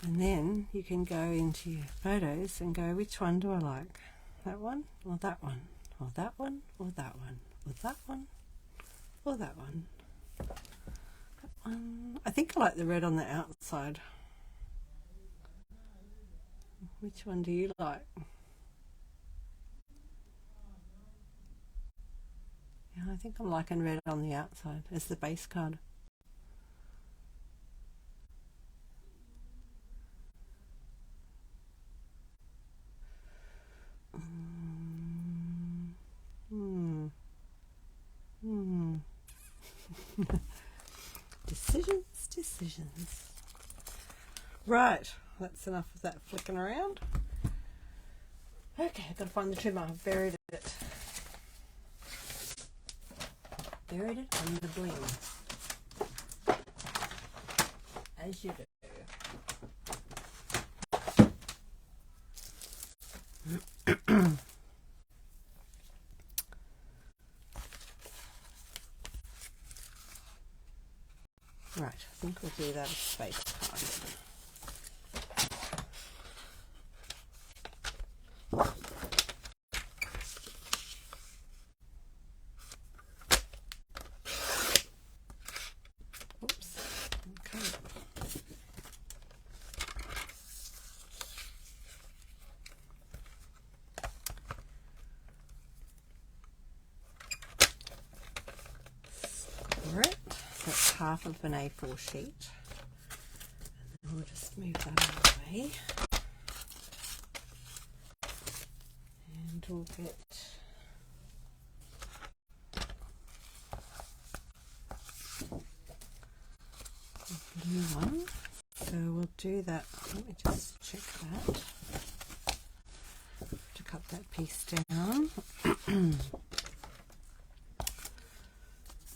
And then you can go into your photos and go, which one do I like? That one or that one? Or that one or that one? Or that one or that one? That one. I think I like the red on the outside. Which one do you like? Yeah, I think I'm liking red on the outside as the base card. Decisions. Right, that's enough of that flicking around. Okay, I've got to find the trimmer. I've buried it. Buried it under the bling. As you do. Right, I think we'll do that as space card. Oops. Okay. Score it. So it's half of an A4 sheet. And then we'll just move that out of the way. away. And we'll get a blue one. So we'll do that. Let me just check that. To cut that piece down.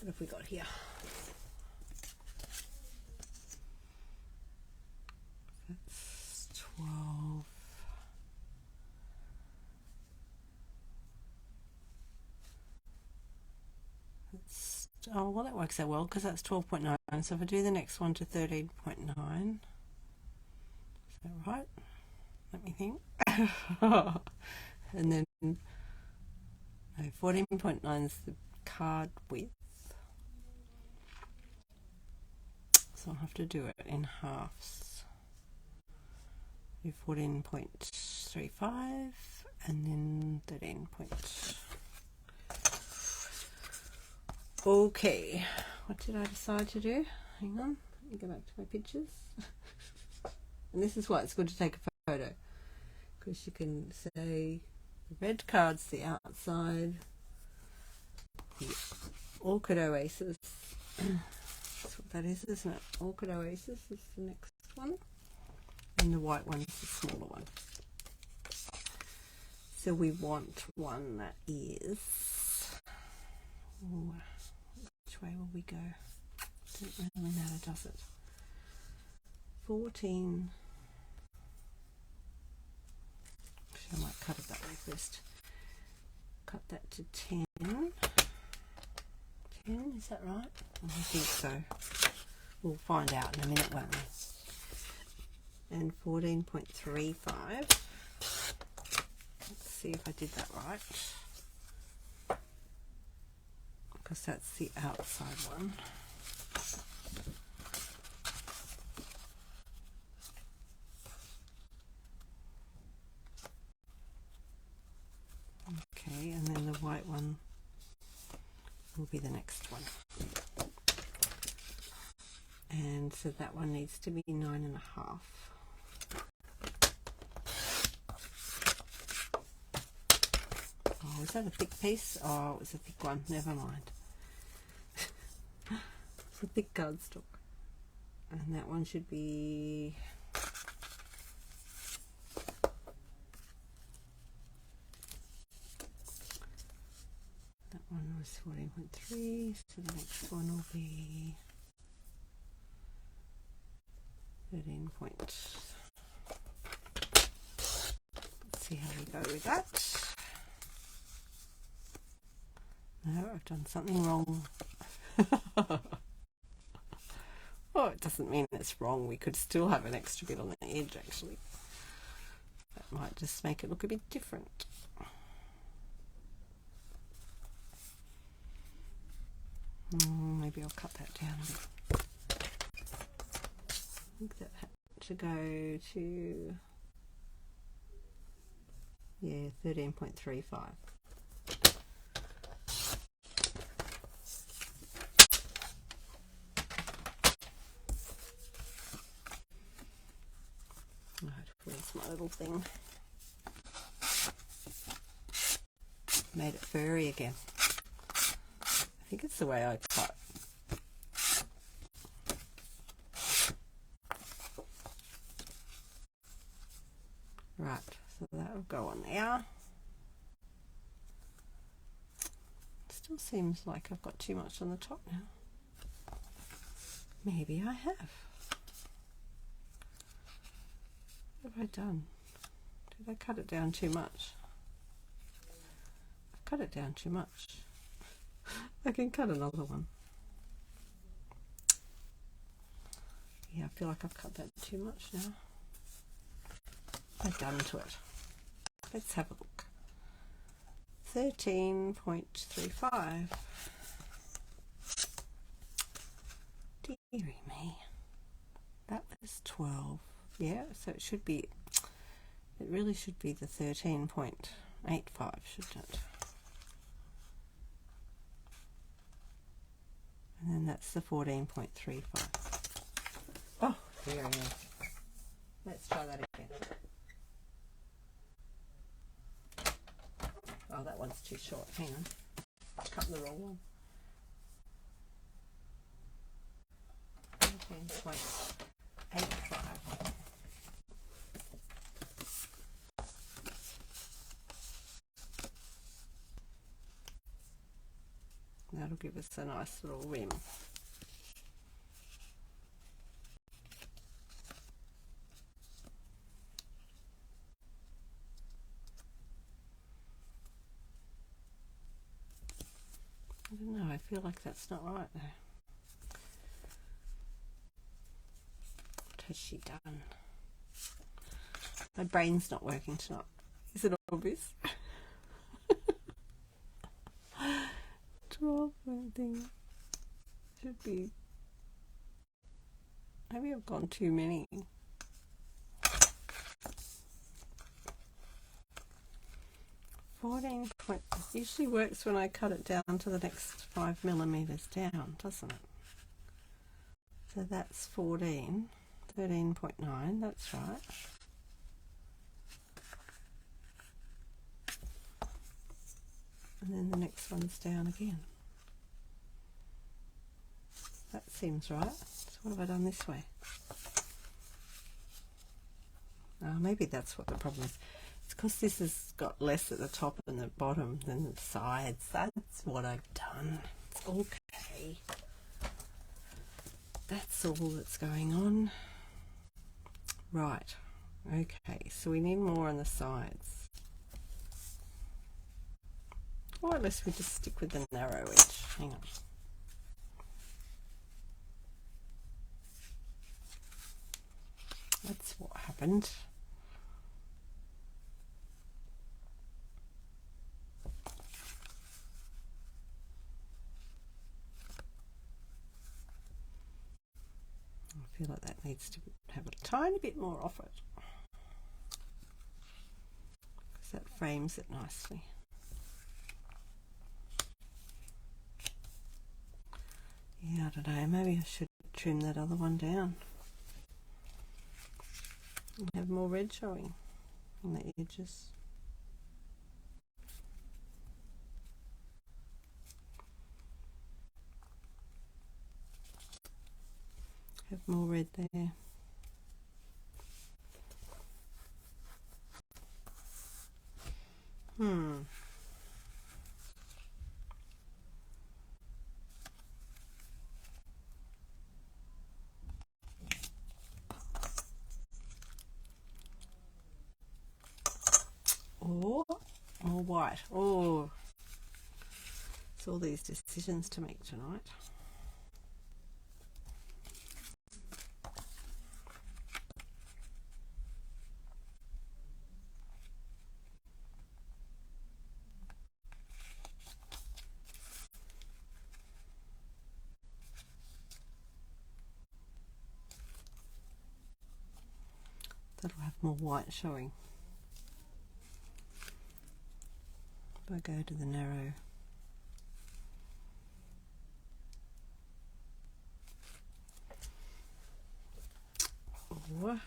What have we got here? That's 12. Oh, well, that works out well because that's 12.9. So if I do the next one to 13.9, is that right? Let me think. And then no, 14.9 is the card width. So I'll have to do it in halves. Do 14.35 and then 13. Okay, what did I decide to do? Hang on, let me go back to my pictures. And this is why it's good to take a photo, because you can say the red card's the outside, the Orchid Oasis, that's what that is, isn't it? Orchid Oasis is the next one, and the white one is the smaller one. So we want one that is, ooh, which way will we go? Doesn't really matter, does it? 14. Actually, I might cut it that way first. Cut that to 10. 10, is that right? I think so. We'll find out in a minute, won't we? And 14.35. Let's see if I did that right. Because that's the outside one. Okay, and then the white one will be the next one. And so that one needs to be 9.5. Oh, is that a thick piece? Oh, it was a thick one. Never mind. It's a thick cardstock. And that one should be... That one was 14.3, so the next one will be 13 point. Let's see how we go with that. No, I've done something wrong. Oh, it doesn't mean it's wrong. We could still have an extra bit on the edge, actually. That might just make it look a bit different. Maybe I'll cut that down a bit. I think that had to go to, yeah, 13.35. Right, where's my little thing? Made it furry again. I think it's the way I cut. Right, so that'll go on there. Still seems like I've got too much on the top now. Maybe I have. What have I done? Did I cut it down too much? I've cut it down too much. I can cut another one. Yeah, I feel like I've cut that too much now. I've done to it. Let's have a look. 13.35. Dearie me. That was 12. Yeah, so it should be, it really should be the 13.85, shouldn't it? And then that's the 14.35. Oh, there I am. Let's try that again. Oh, that one's too short. Hang on. I cut the wrong one. Okay, it's like 8 try. That'll give us a nice little rim. I don't know, I feel like that's not right though. What has she done? My brain's not working tonight. Is it obvious? 12 thing. Should be. Maybe I've gone too many. 14 point. It usually works when I cut it down to the next 5 millimeters down, doesn't it? So that's 14. 13.9, that's right. And then the next one's down again. That seems right. So what have I done this way? Oh, maybe that's what the problem is. It's because this has got less at the top and the bottom than the sides. That's what I've done. It's okay. That's all that's going on. Right. Okay, so we need more on the sides. Or unless we just stick with the narrow edge. Hang on. That's what happened. I feel like that needs to have a tiny bit more off it, because that frames it nicely. Yeah, I don't know, maybe I should trim that other one down and have more red showing on the edges. Have more red there. Or more white. Oh, it's all these decisions to make tonight. That'll have more white showing. If I go to the narrow. Or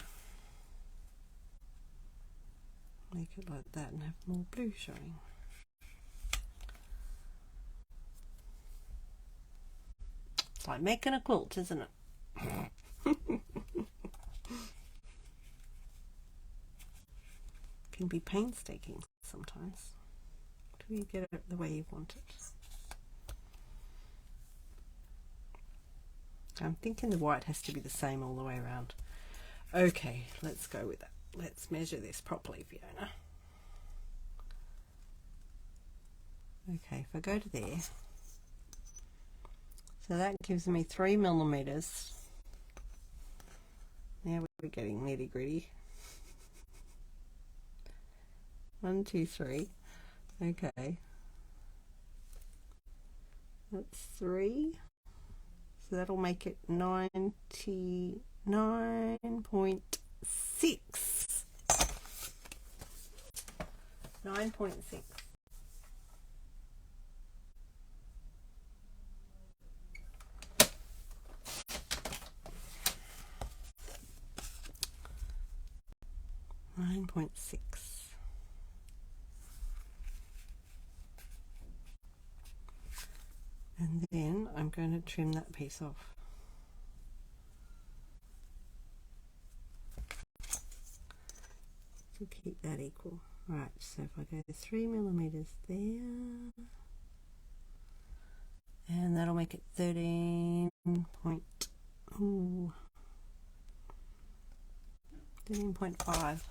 make it like that and have more blue showing. It's like making a quilt, isn't it? Can be painstaking sometimes till you get it the way you want it. I'm thinking the white has to be the same all the way around. Okay, let's go with that. Let's measure this properly, Fiona. Okay, if I go to there, so that gives me 3 millimeters. Now we're getting nitty gritty. 1, 2, 3. Okay. That's 3. So that'll make it 99.6. 9.6. 9.6. And then I'm going to trim that piece off. To keep that equal. Right, so if I go 3 millimeters there, and that'll make it 13.5.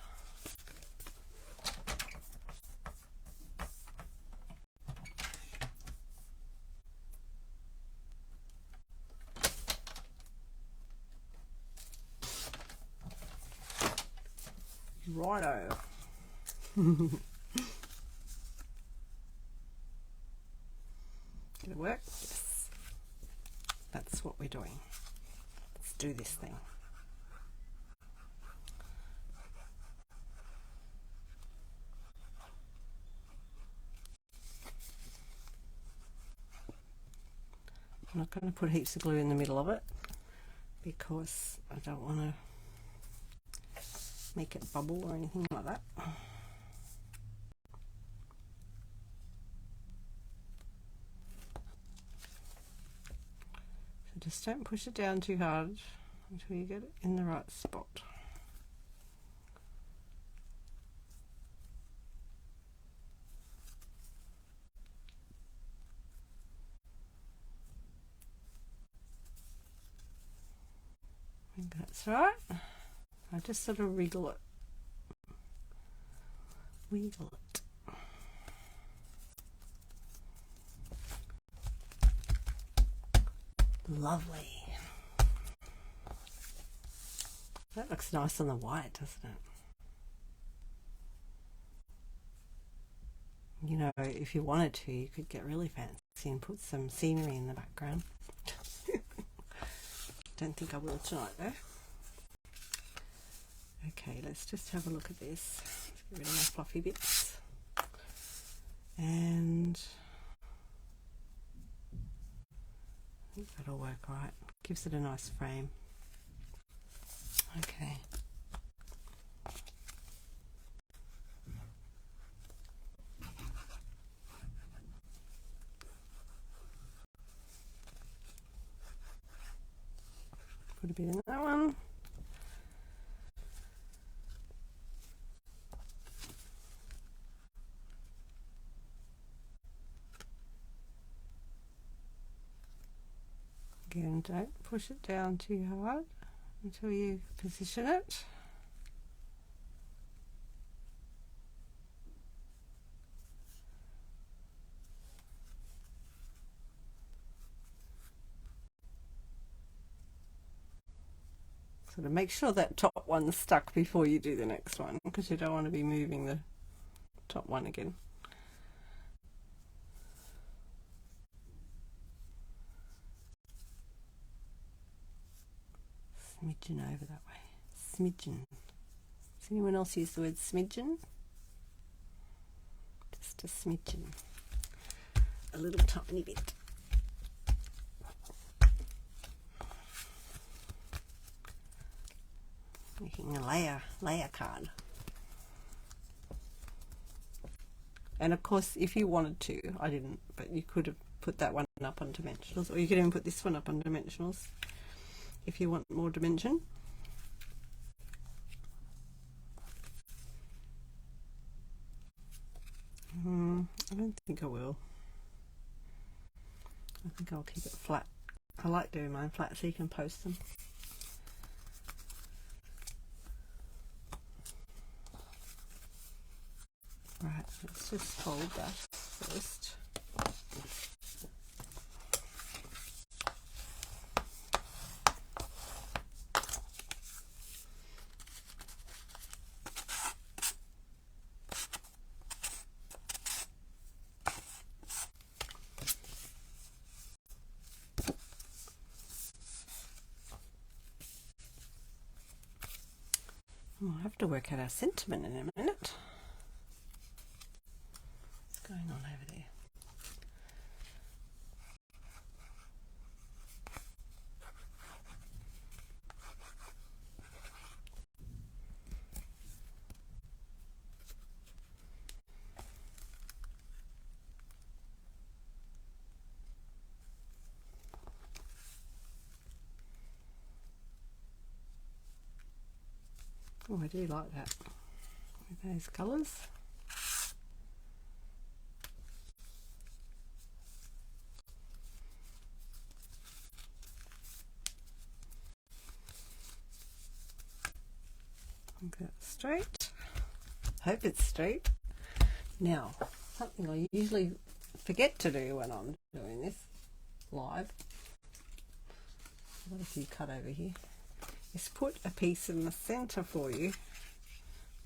Righto. Did it work? Yes. That's what we're doing. Let's do this thing. I'm not going to put heaps of glue in the middle of it because I don't want to make it bubble or anything like that. So just don't push it down too hard until you get it in the right spot. I think that's right. I just sort of wriggle it. Wiggle it. Lovely. That looks nice on the white, doesn't it? You know, if you wanted to, you could get really fancy and put some scenery in the background. Don't think I will tonight though. Okay, let's just have a look at this. Let's get rid of my fluffy bits. And I think that'll work right. Gives it a nice frame. Okay. Put a bit in that one. Again, don't push it down too hard until you position it. Sort of make sure that top one's stuck before you do the next one, because you don't want to be moving the top one again. Smidgen over that way. Smidgen. Does anyone else use the word smidgen? Just a smidgen. A little tiny bit. Making a layer card. And of course, if you wanted to, I didn't, but you could have put that one up on dimensionals, or you could even put this one up on dimensionals if you want more dimension. I don't think I will. I think I'll keep it flat. I like doing mine flat so you can post them. Right, let's just fold that first. We'll have to work out our sentiment in a minute. What's going on over there? Oh, I do like that with those colours. Get it straight. Hope it's straight. Now, something I usually forget to do when I'm doing this live, I've got a few cut over here, is put a piece in the centre for you.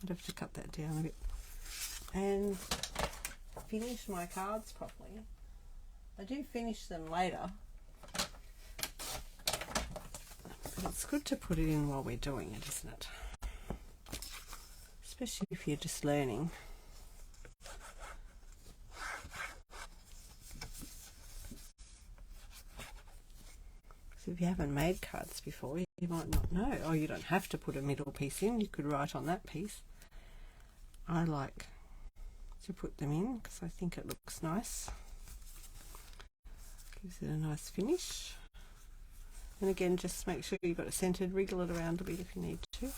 I'd have to cut that down a bit and finish my cards properly. I do finish them later, but it's good to put it in while we're doing it, isn't it? Especially if you're just learning. So if you haven't made cards before, you might not know. Oh, you don't have to put a middle piece in. You could write on that piece. I like to put them in because I think it looks nice. Gives it a nice finish. And again, just make sure you've got it centered. Wriggle it around a bit if you need to.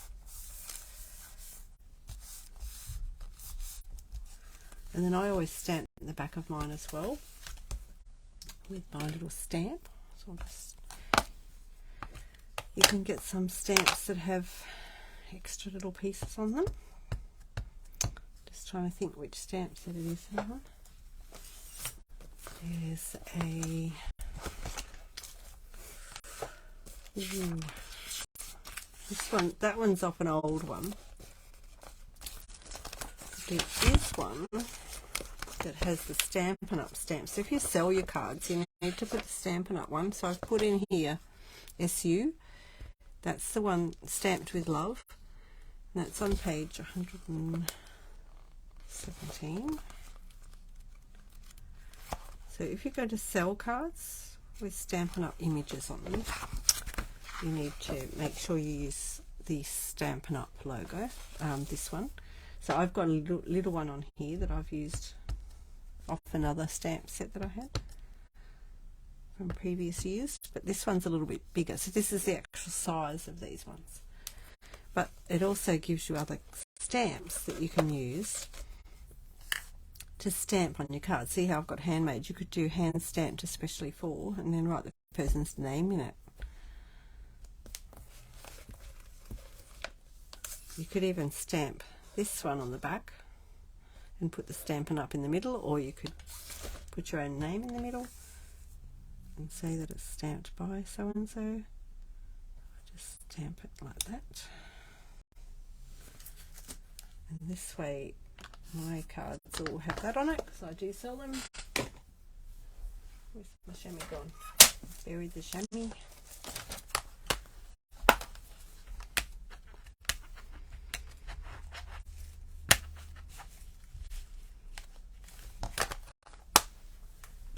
And then I always stamp the back of mine as well with my little stamp. So I'll just, you can get some stamps that have extra little pieces on them. Just trying to think which stamp set it is. There's a this one, that one's off an old one. There is one that has the Stampin' Up stamp. So if you sell your cards, you need to put the Stampin' Up one. So I've put in here SU. That's the one stamped with love. And that's on page 117. So if you go to sell cards with Stampin' Up images on them, you need to make sure you use the Stampin' Up logo, this one. So I've got a little one on here that I've used off another stamp set that I had from previous years, but this one's a little bit bigger. So this is the actual size of these ones. But it also gives you other stamps that you can use to stamp on your card. See how I've got handmade? You could do hand stamped especially for, and then write the person's name in it. You could even stamp this one on the back and put the Stampin' Up in the middle, or you could put your own name in the middle and say that it's stamped by so and so. Just stamp it like that. And this way my cards all have that on it because I do sell them. Where's my chamois gone? Buried the chamois.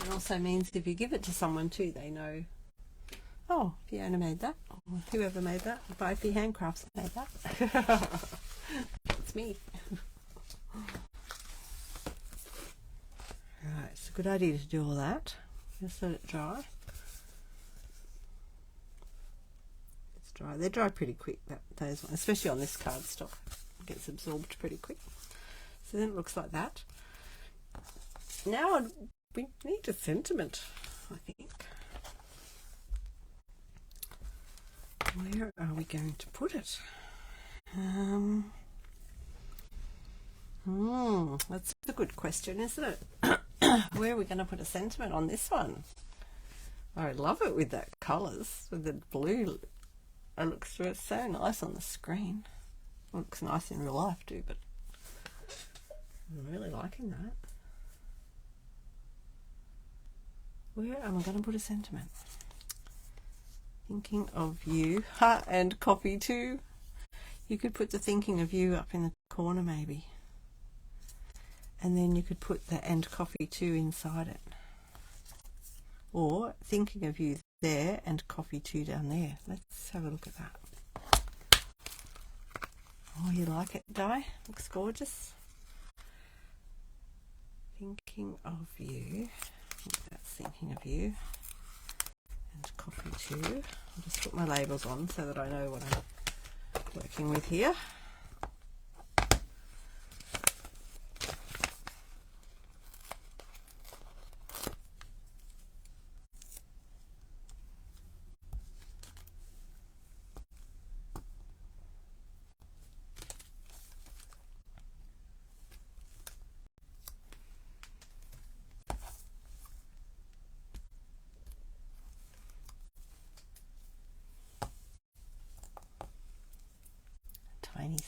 It also means if you give it to someone too, they know, oh, Fiona made that, or whoever made that, Bifey Handcrafts made that. It's me. Right, it's a good idea to do all that. Just let it dry. It's dry. They dry pretty quick, those ones, especially on this cardstock. It gets absorbed pretty quick. So then it looks like that. Now we need a sentiment, I think. Where are we going to put it? That's a good question, isn't it? Where are we going to put a sentiment on this one? I love it with that colours, with the blue. It looks so nice on the screen. It looks nice in real life too, but I'm really liking that. Where am I going to put a sentiment? Thinking of you. And coffee too. You could put the thinking of you up in the corner maybe. And then you could put the and coffee too inside it. Or thinking of you there and coffee too down there. Let's have a look at that. Oh, you like it, Di? Looks gorgeous. Thinking of you. That's thinking of you. And coffee too. I'll just put my labels on so that I know what I'm working with here.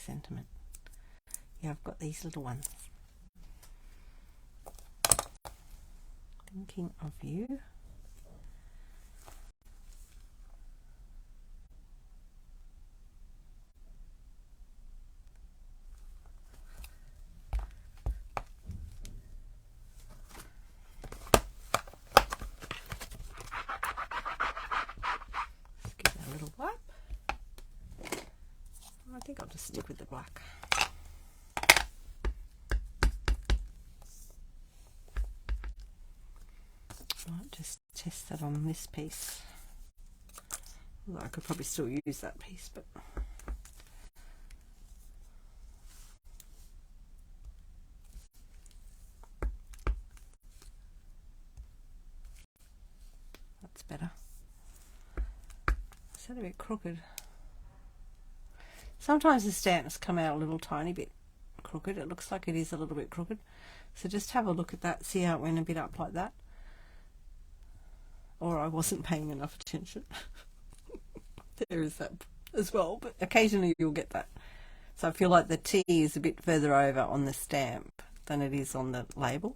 sentiment. Yeah, I've got these little ones. Thinking of you. Let's give that a little wipe. I think I'll just stick with the black. Might just test that on this piece. Although I could probably still use that piece, but that's better. Is that a bit crooked? Sometimes the stamps come out a little tiny bit crooked. It looks like it is a little bit crooked. So just have a look at that, see how it went a bit up like that. Or I wasn't paying enough attention. There is that as well, but occasionally you'll get that. So I feel like the T is a bit further over on the stamp than it is on the label.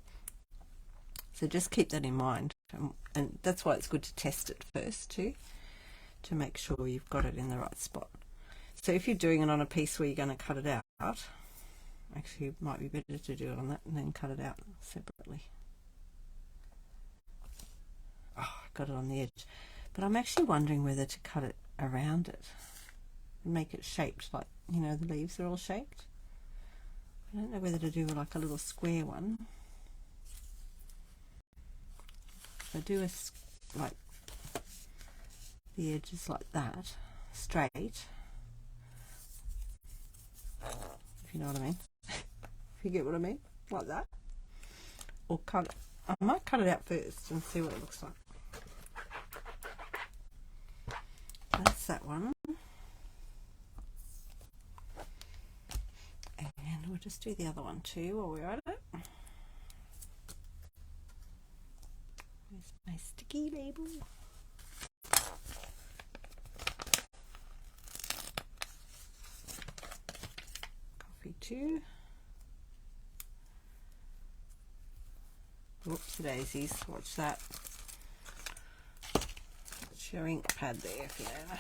So just keep that in mind. And that's why it's good to test it first too, to make sure you've got it in the right spot. So if you're doing it on a piece where you're going to cut it out, actually it might be better to do it on that and then cut it out separately. Oh, I got it on the edge. But I'm actually wondering whether to cut it around it and make it shaped like, you know, the leaves are all shaped. I don't know whether to do like a little square one. If I do like the edges like that, straight, if you know what I mean. If you get what I mean, like that. Or cut it. I might cut it out first and see what it looks like. That's that one. And we'll just do the other one too while we're at it. Where's my sticky label? Coffee 2. Whoops, daisies, watch that. What's your ink pad there, Fiona?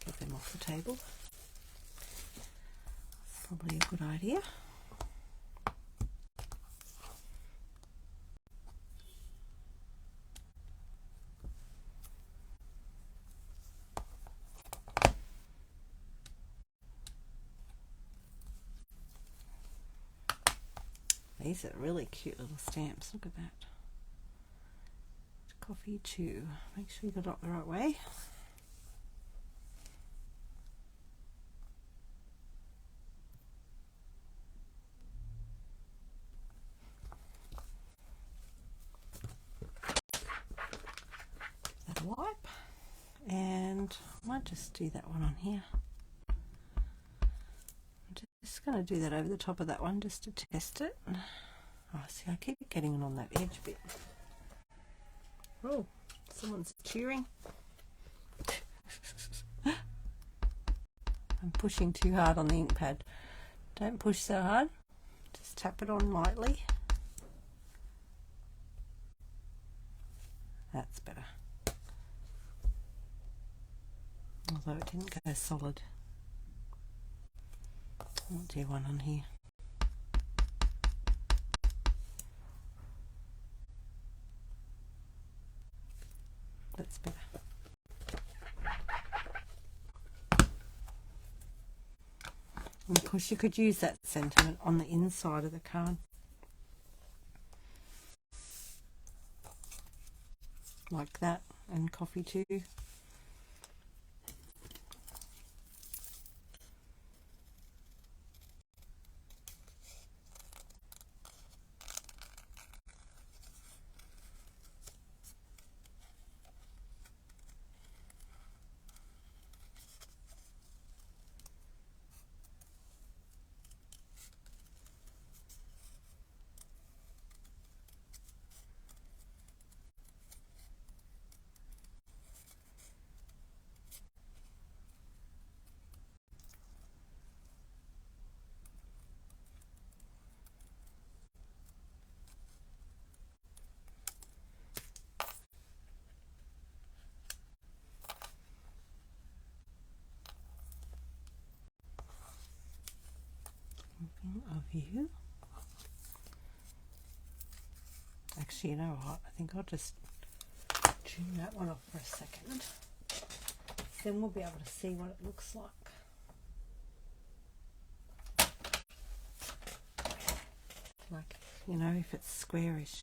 Get them off the table. That's probably a good idea. These are really cute little stamps. Look at that. Coffee 2. Make sure you got it the right way. That wipe. And I might just do that one on here. Just going to do that over the top of that one just to test it. Oh, see, I keep getting it on that edge bit. Oh, someone's cheering. I'm pushing too hard on the ink pad. Don't push so hard. Just tap it on lightly. That's better. Although it didn't go solid. I'll do one on here. That's better. And of course you could use that sentiment on the inside of the card. Like that, and coffee 2. Thinking of you. Actually, you know what? I think I'll just tune that one off for a second. Then we'll be able to see what it looks like. Like, you know, if it's squarish.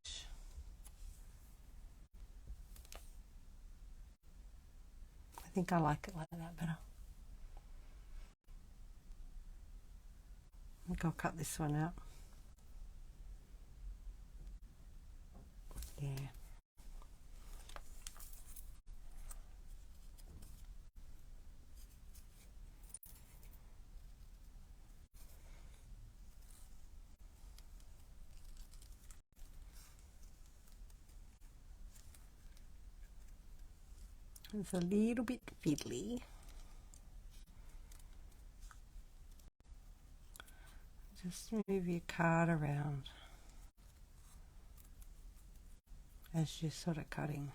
I think I like it like that better. I think I'll cut this one out. Yeah. It's a little bit fiddly. Just move your card around as you're sort of cutting.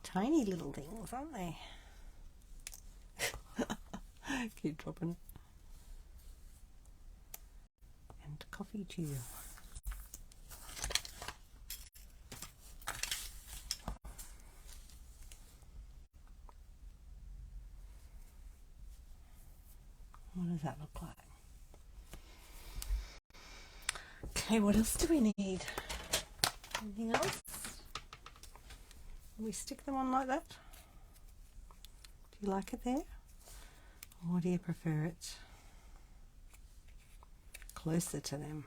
Tiny little things, aren't they? Keep dropping it. And coffee to you. What does that look like? Okay, what else do we need? Anything else? We stick them on like that? Do you like it there? Or do you prefer it closer to them?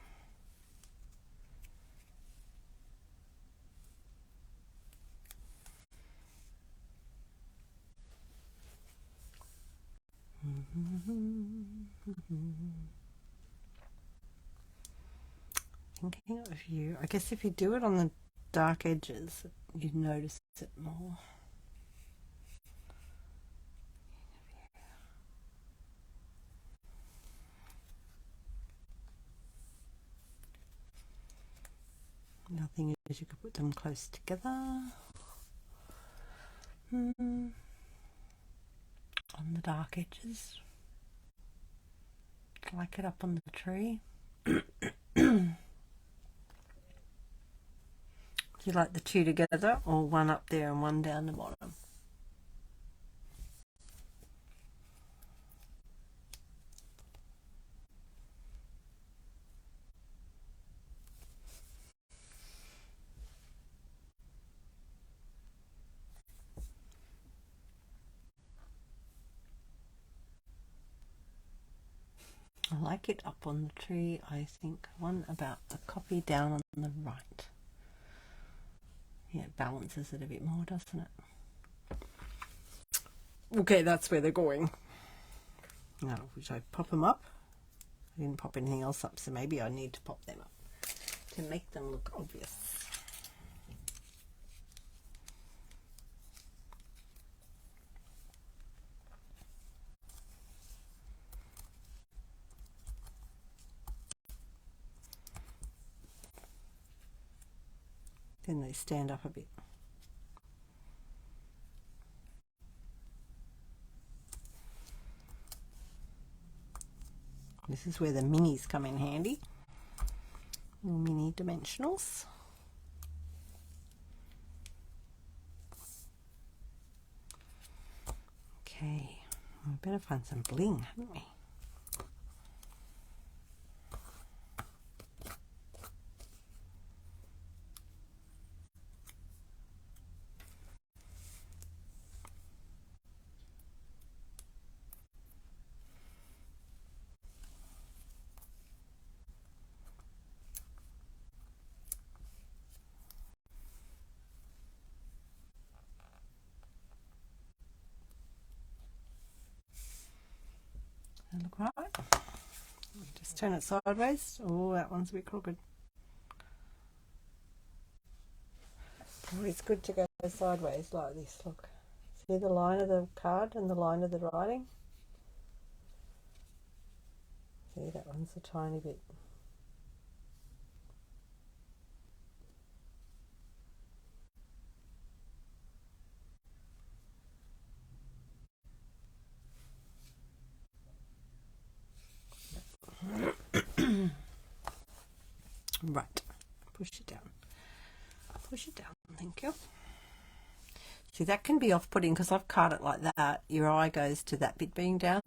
Thinking of you. I guess if you do it on the dark edges, you'd notice it more. Nothing is you could put them close together. On the dark edges. Like it up on the tree. Do you like the two together or one up there and one down the bottom? I like it up on the tree. I think one about a copy down on the right. Yeah, it balances it a bit more, doesn't it? Okay, that's where they're going. Now, should I pop them up? I didn't pop anything else up, so maybe I need to pop them up to make them look obvious. Then they stand up a bit. This is where the minis come in handy. Little mini dimensionals. Okay, we better find some bling, haven't we? look right? Just turn it sideways. Oh, that one's a bit crooked. Always good to go sideways like this. Look, see the line of the card and the line of the writing? See, that one's a tiny bit. Right, push it down. Push it down, thank you. See, that can be off-putting because I've cut it like that. Your eye goes to that bit being down.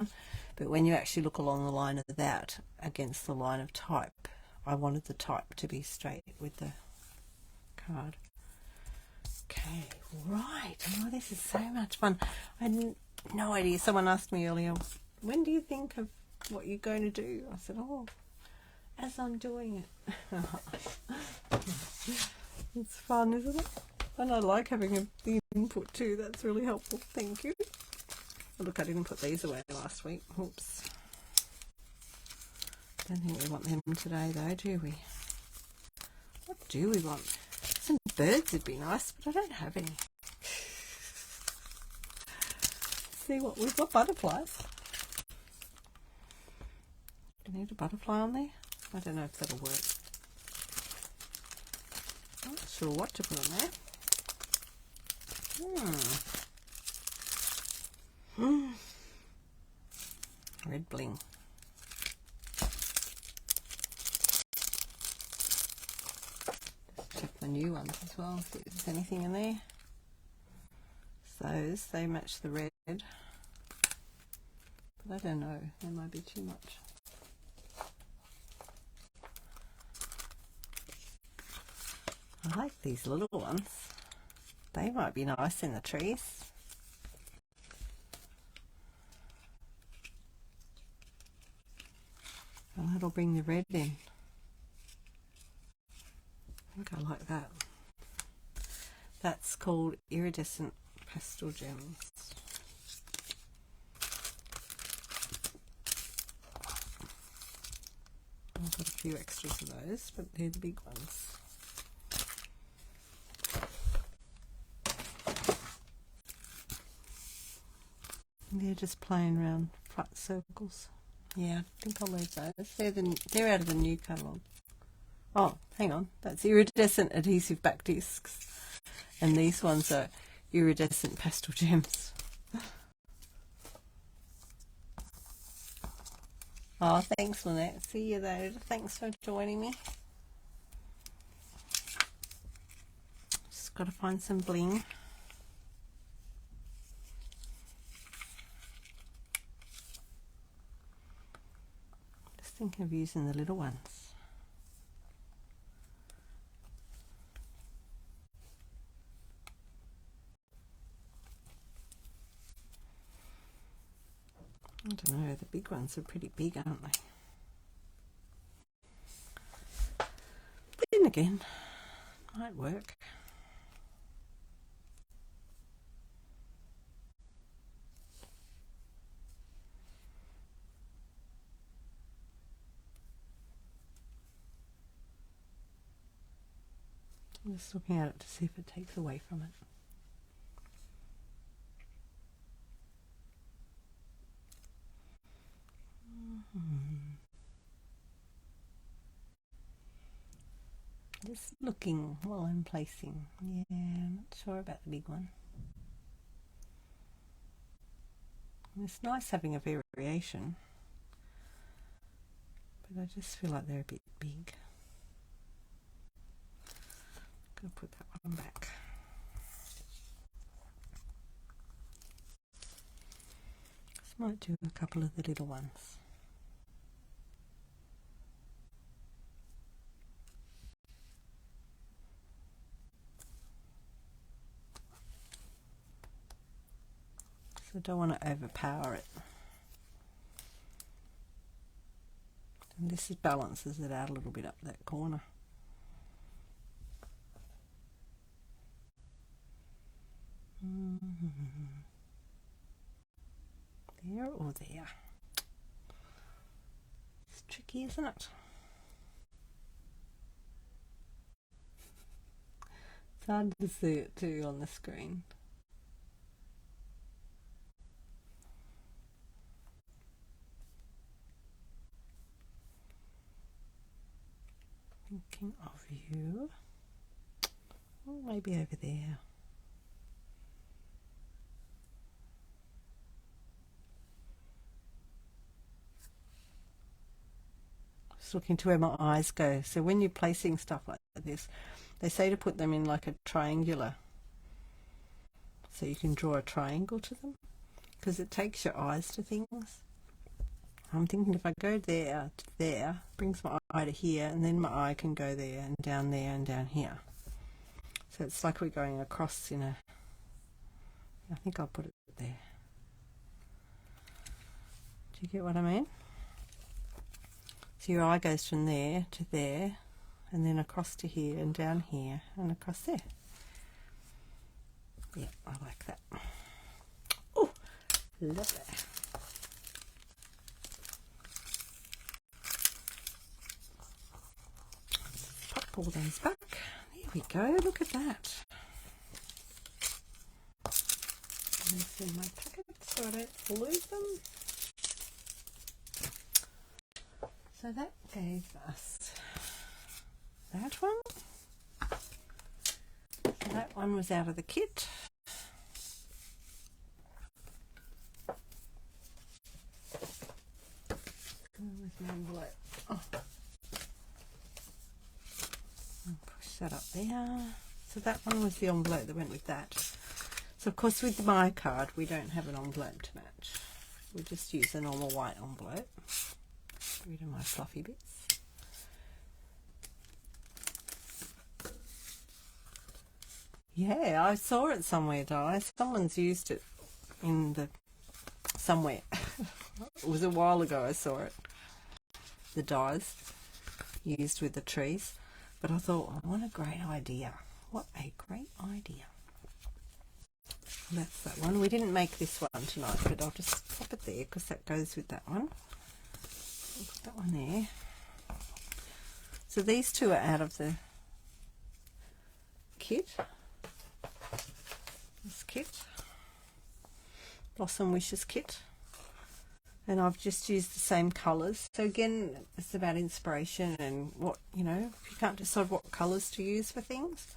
But when you actually look along the line of that against the line of type, I wanted the type to be straight with the card. Okay, right. Oh, this is so much fun. I had no idea. Someone asked me earlier, when do you think of what you're going to do? I said, oh, as I'm doing it. It's fun, isn't it? And I like having the input too. That's really helpful. Thank you. Oh, look, I didn't put these away last week. Oops. Don't think we want them today though, do we? What do we want? Some birds would be nice, but I don't have any. See what we've got? Butterflies. Do you need a butterfly on there? I don't know if that'll work. I'm not sure what to put on there. Red bling. Just check the new ones as well, see if there's anything in there. Those, they match the red. But I don't know, there might be too much. I like these little ones. They might be nice in the trees. And that'll bring the red in. I think I like that. That's called iridescent pastel gems. I've got a few extras of those, but they're the big ones. They're just playing around flat circles. Yeah, I think I'll leave those. They're out of the new catalogue. Oh, hang on. That's iridescent adhesive back discs. And these ones are iridescent pastel gems. Oh, thanks, Lynette. See you there. Thanks for joining me. Just got to find some bling. Thinking of using the little ones. I don't know, the big ones are pretty big, aren't they? But then again, might work. I'm just looking at it to see if it takes away from it. Just looking while I'm placing. Yeah, I'm not sure about the big one. It's nice having a variation, but I just feel like they're a bit big. I'm going to put that one back. Just might do a couple of the little ones. So I don't want to overpower it. And this balances it out a little bit up that corner. There or there. Tricky, isn't it? It's hard to see it too on the screen. Thinking of you. Oh, maybe over there. Just looking to where my eyes go. So when you're placing stuff like this, they say to put them in like a triangular. So you can draw a triangle to them, because it takes your eyes to things. I'm thinking if I go there to there, brings my eye to here, and then my eye can go there and down here. So it's like we're going across in a, I think I'll put it there. Do you get what I mean? So your eye goes from there to there, and then across to here and down here and across there. Yeah, I like that. Oh, lovely. Pop all those back. There we go, look at that. These in my packet so I don't lose them. So that gave us that one. So that one was out of the kit. Where's my envelope? Oh. I'll push that up there. So that one was the envelope that went with that. So of course with my card we don't have an envelope to match. We just use a normal white envelope. Get rid of my fluffy bits. Yeah, I saw it somewhere, Di. Someone's used it in the somewhere. It was a while ago I saw it. The dies used with the trees. But I thought, oh, what a great idea. What a great idea. That's that one. We didn't make this one tonight, but I'll just pop it there because that goes with that one. I'll put that one there. So these two are out of the kit. This kit. Blossom Wishes kit. And I've just used the same colours. So again, it's about inspiration and what, you know, if you can't decide what colours to use for things,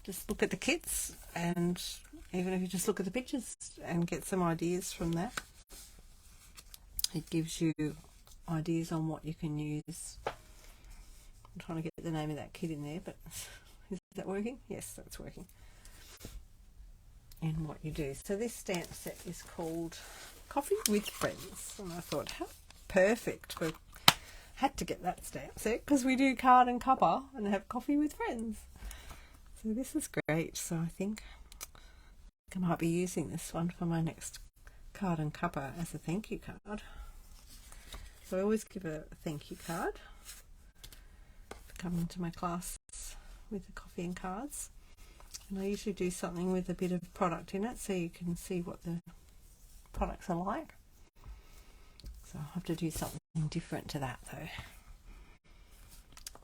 just look at the kits, and even if you just look at the pictures and get some ideas from that, it gives you ideas on what you can use. I'm trying to get the name of that kit in there, but is that working? Yes, that's working. And what you do. So this stamp set is called Coffee with Friends, and I thought how perfect. We had to get that stamp set because we do card and cover and have coffee with friends. So this is great. So I think I might be using this one for my next card and cover as a thank you card. So I always give a thank you card for coming to my class with the coffee and cards. And I usually do something with a bit of product in it so you can see what the products are like. So I'll have to do something different to that though.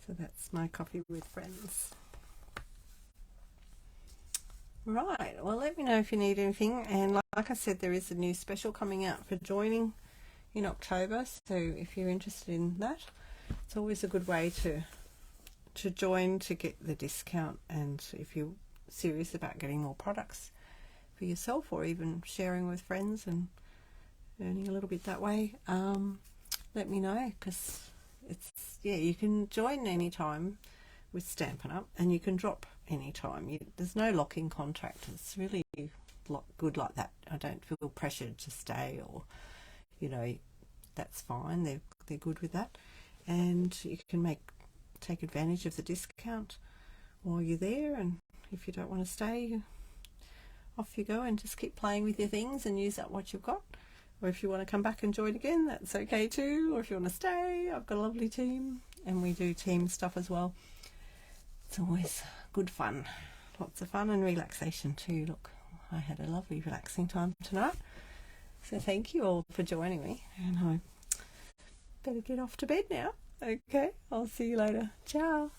So that's my coffee with friends. Right, well let me know if you need anything, and like I said, there is a new special coming out for joining in October, so if you're interested in that, it's always a good way to join to get the discount, and if you're serious about getting more products for yourself or even sharing with friends and earning a little bit that way, let me know, because it's, yeah, you can join anytime with Stampin' Up and you can drop anytime. There's no lock-in contract. It's really good like that. I don't feel pressured to stay, or you know, that's fine. They're good with that, and you can take advantage of the discount while you're there, and if you don't want to stay, off you go and just keep playing with your things and use up what you've got. Or if you want to come back and join again, that's okay too. Or if you want to stay, I've got a lovely team and we do team stuff as well. It's always good fun. Lots of fun and relaxation too. Look, I had a lovely relaxing time tonight. So thank you all for joining me, and I better get off to bed now. Okay, I'll see you later. Ciao.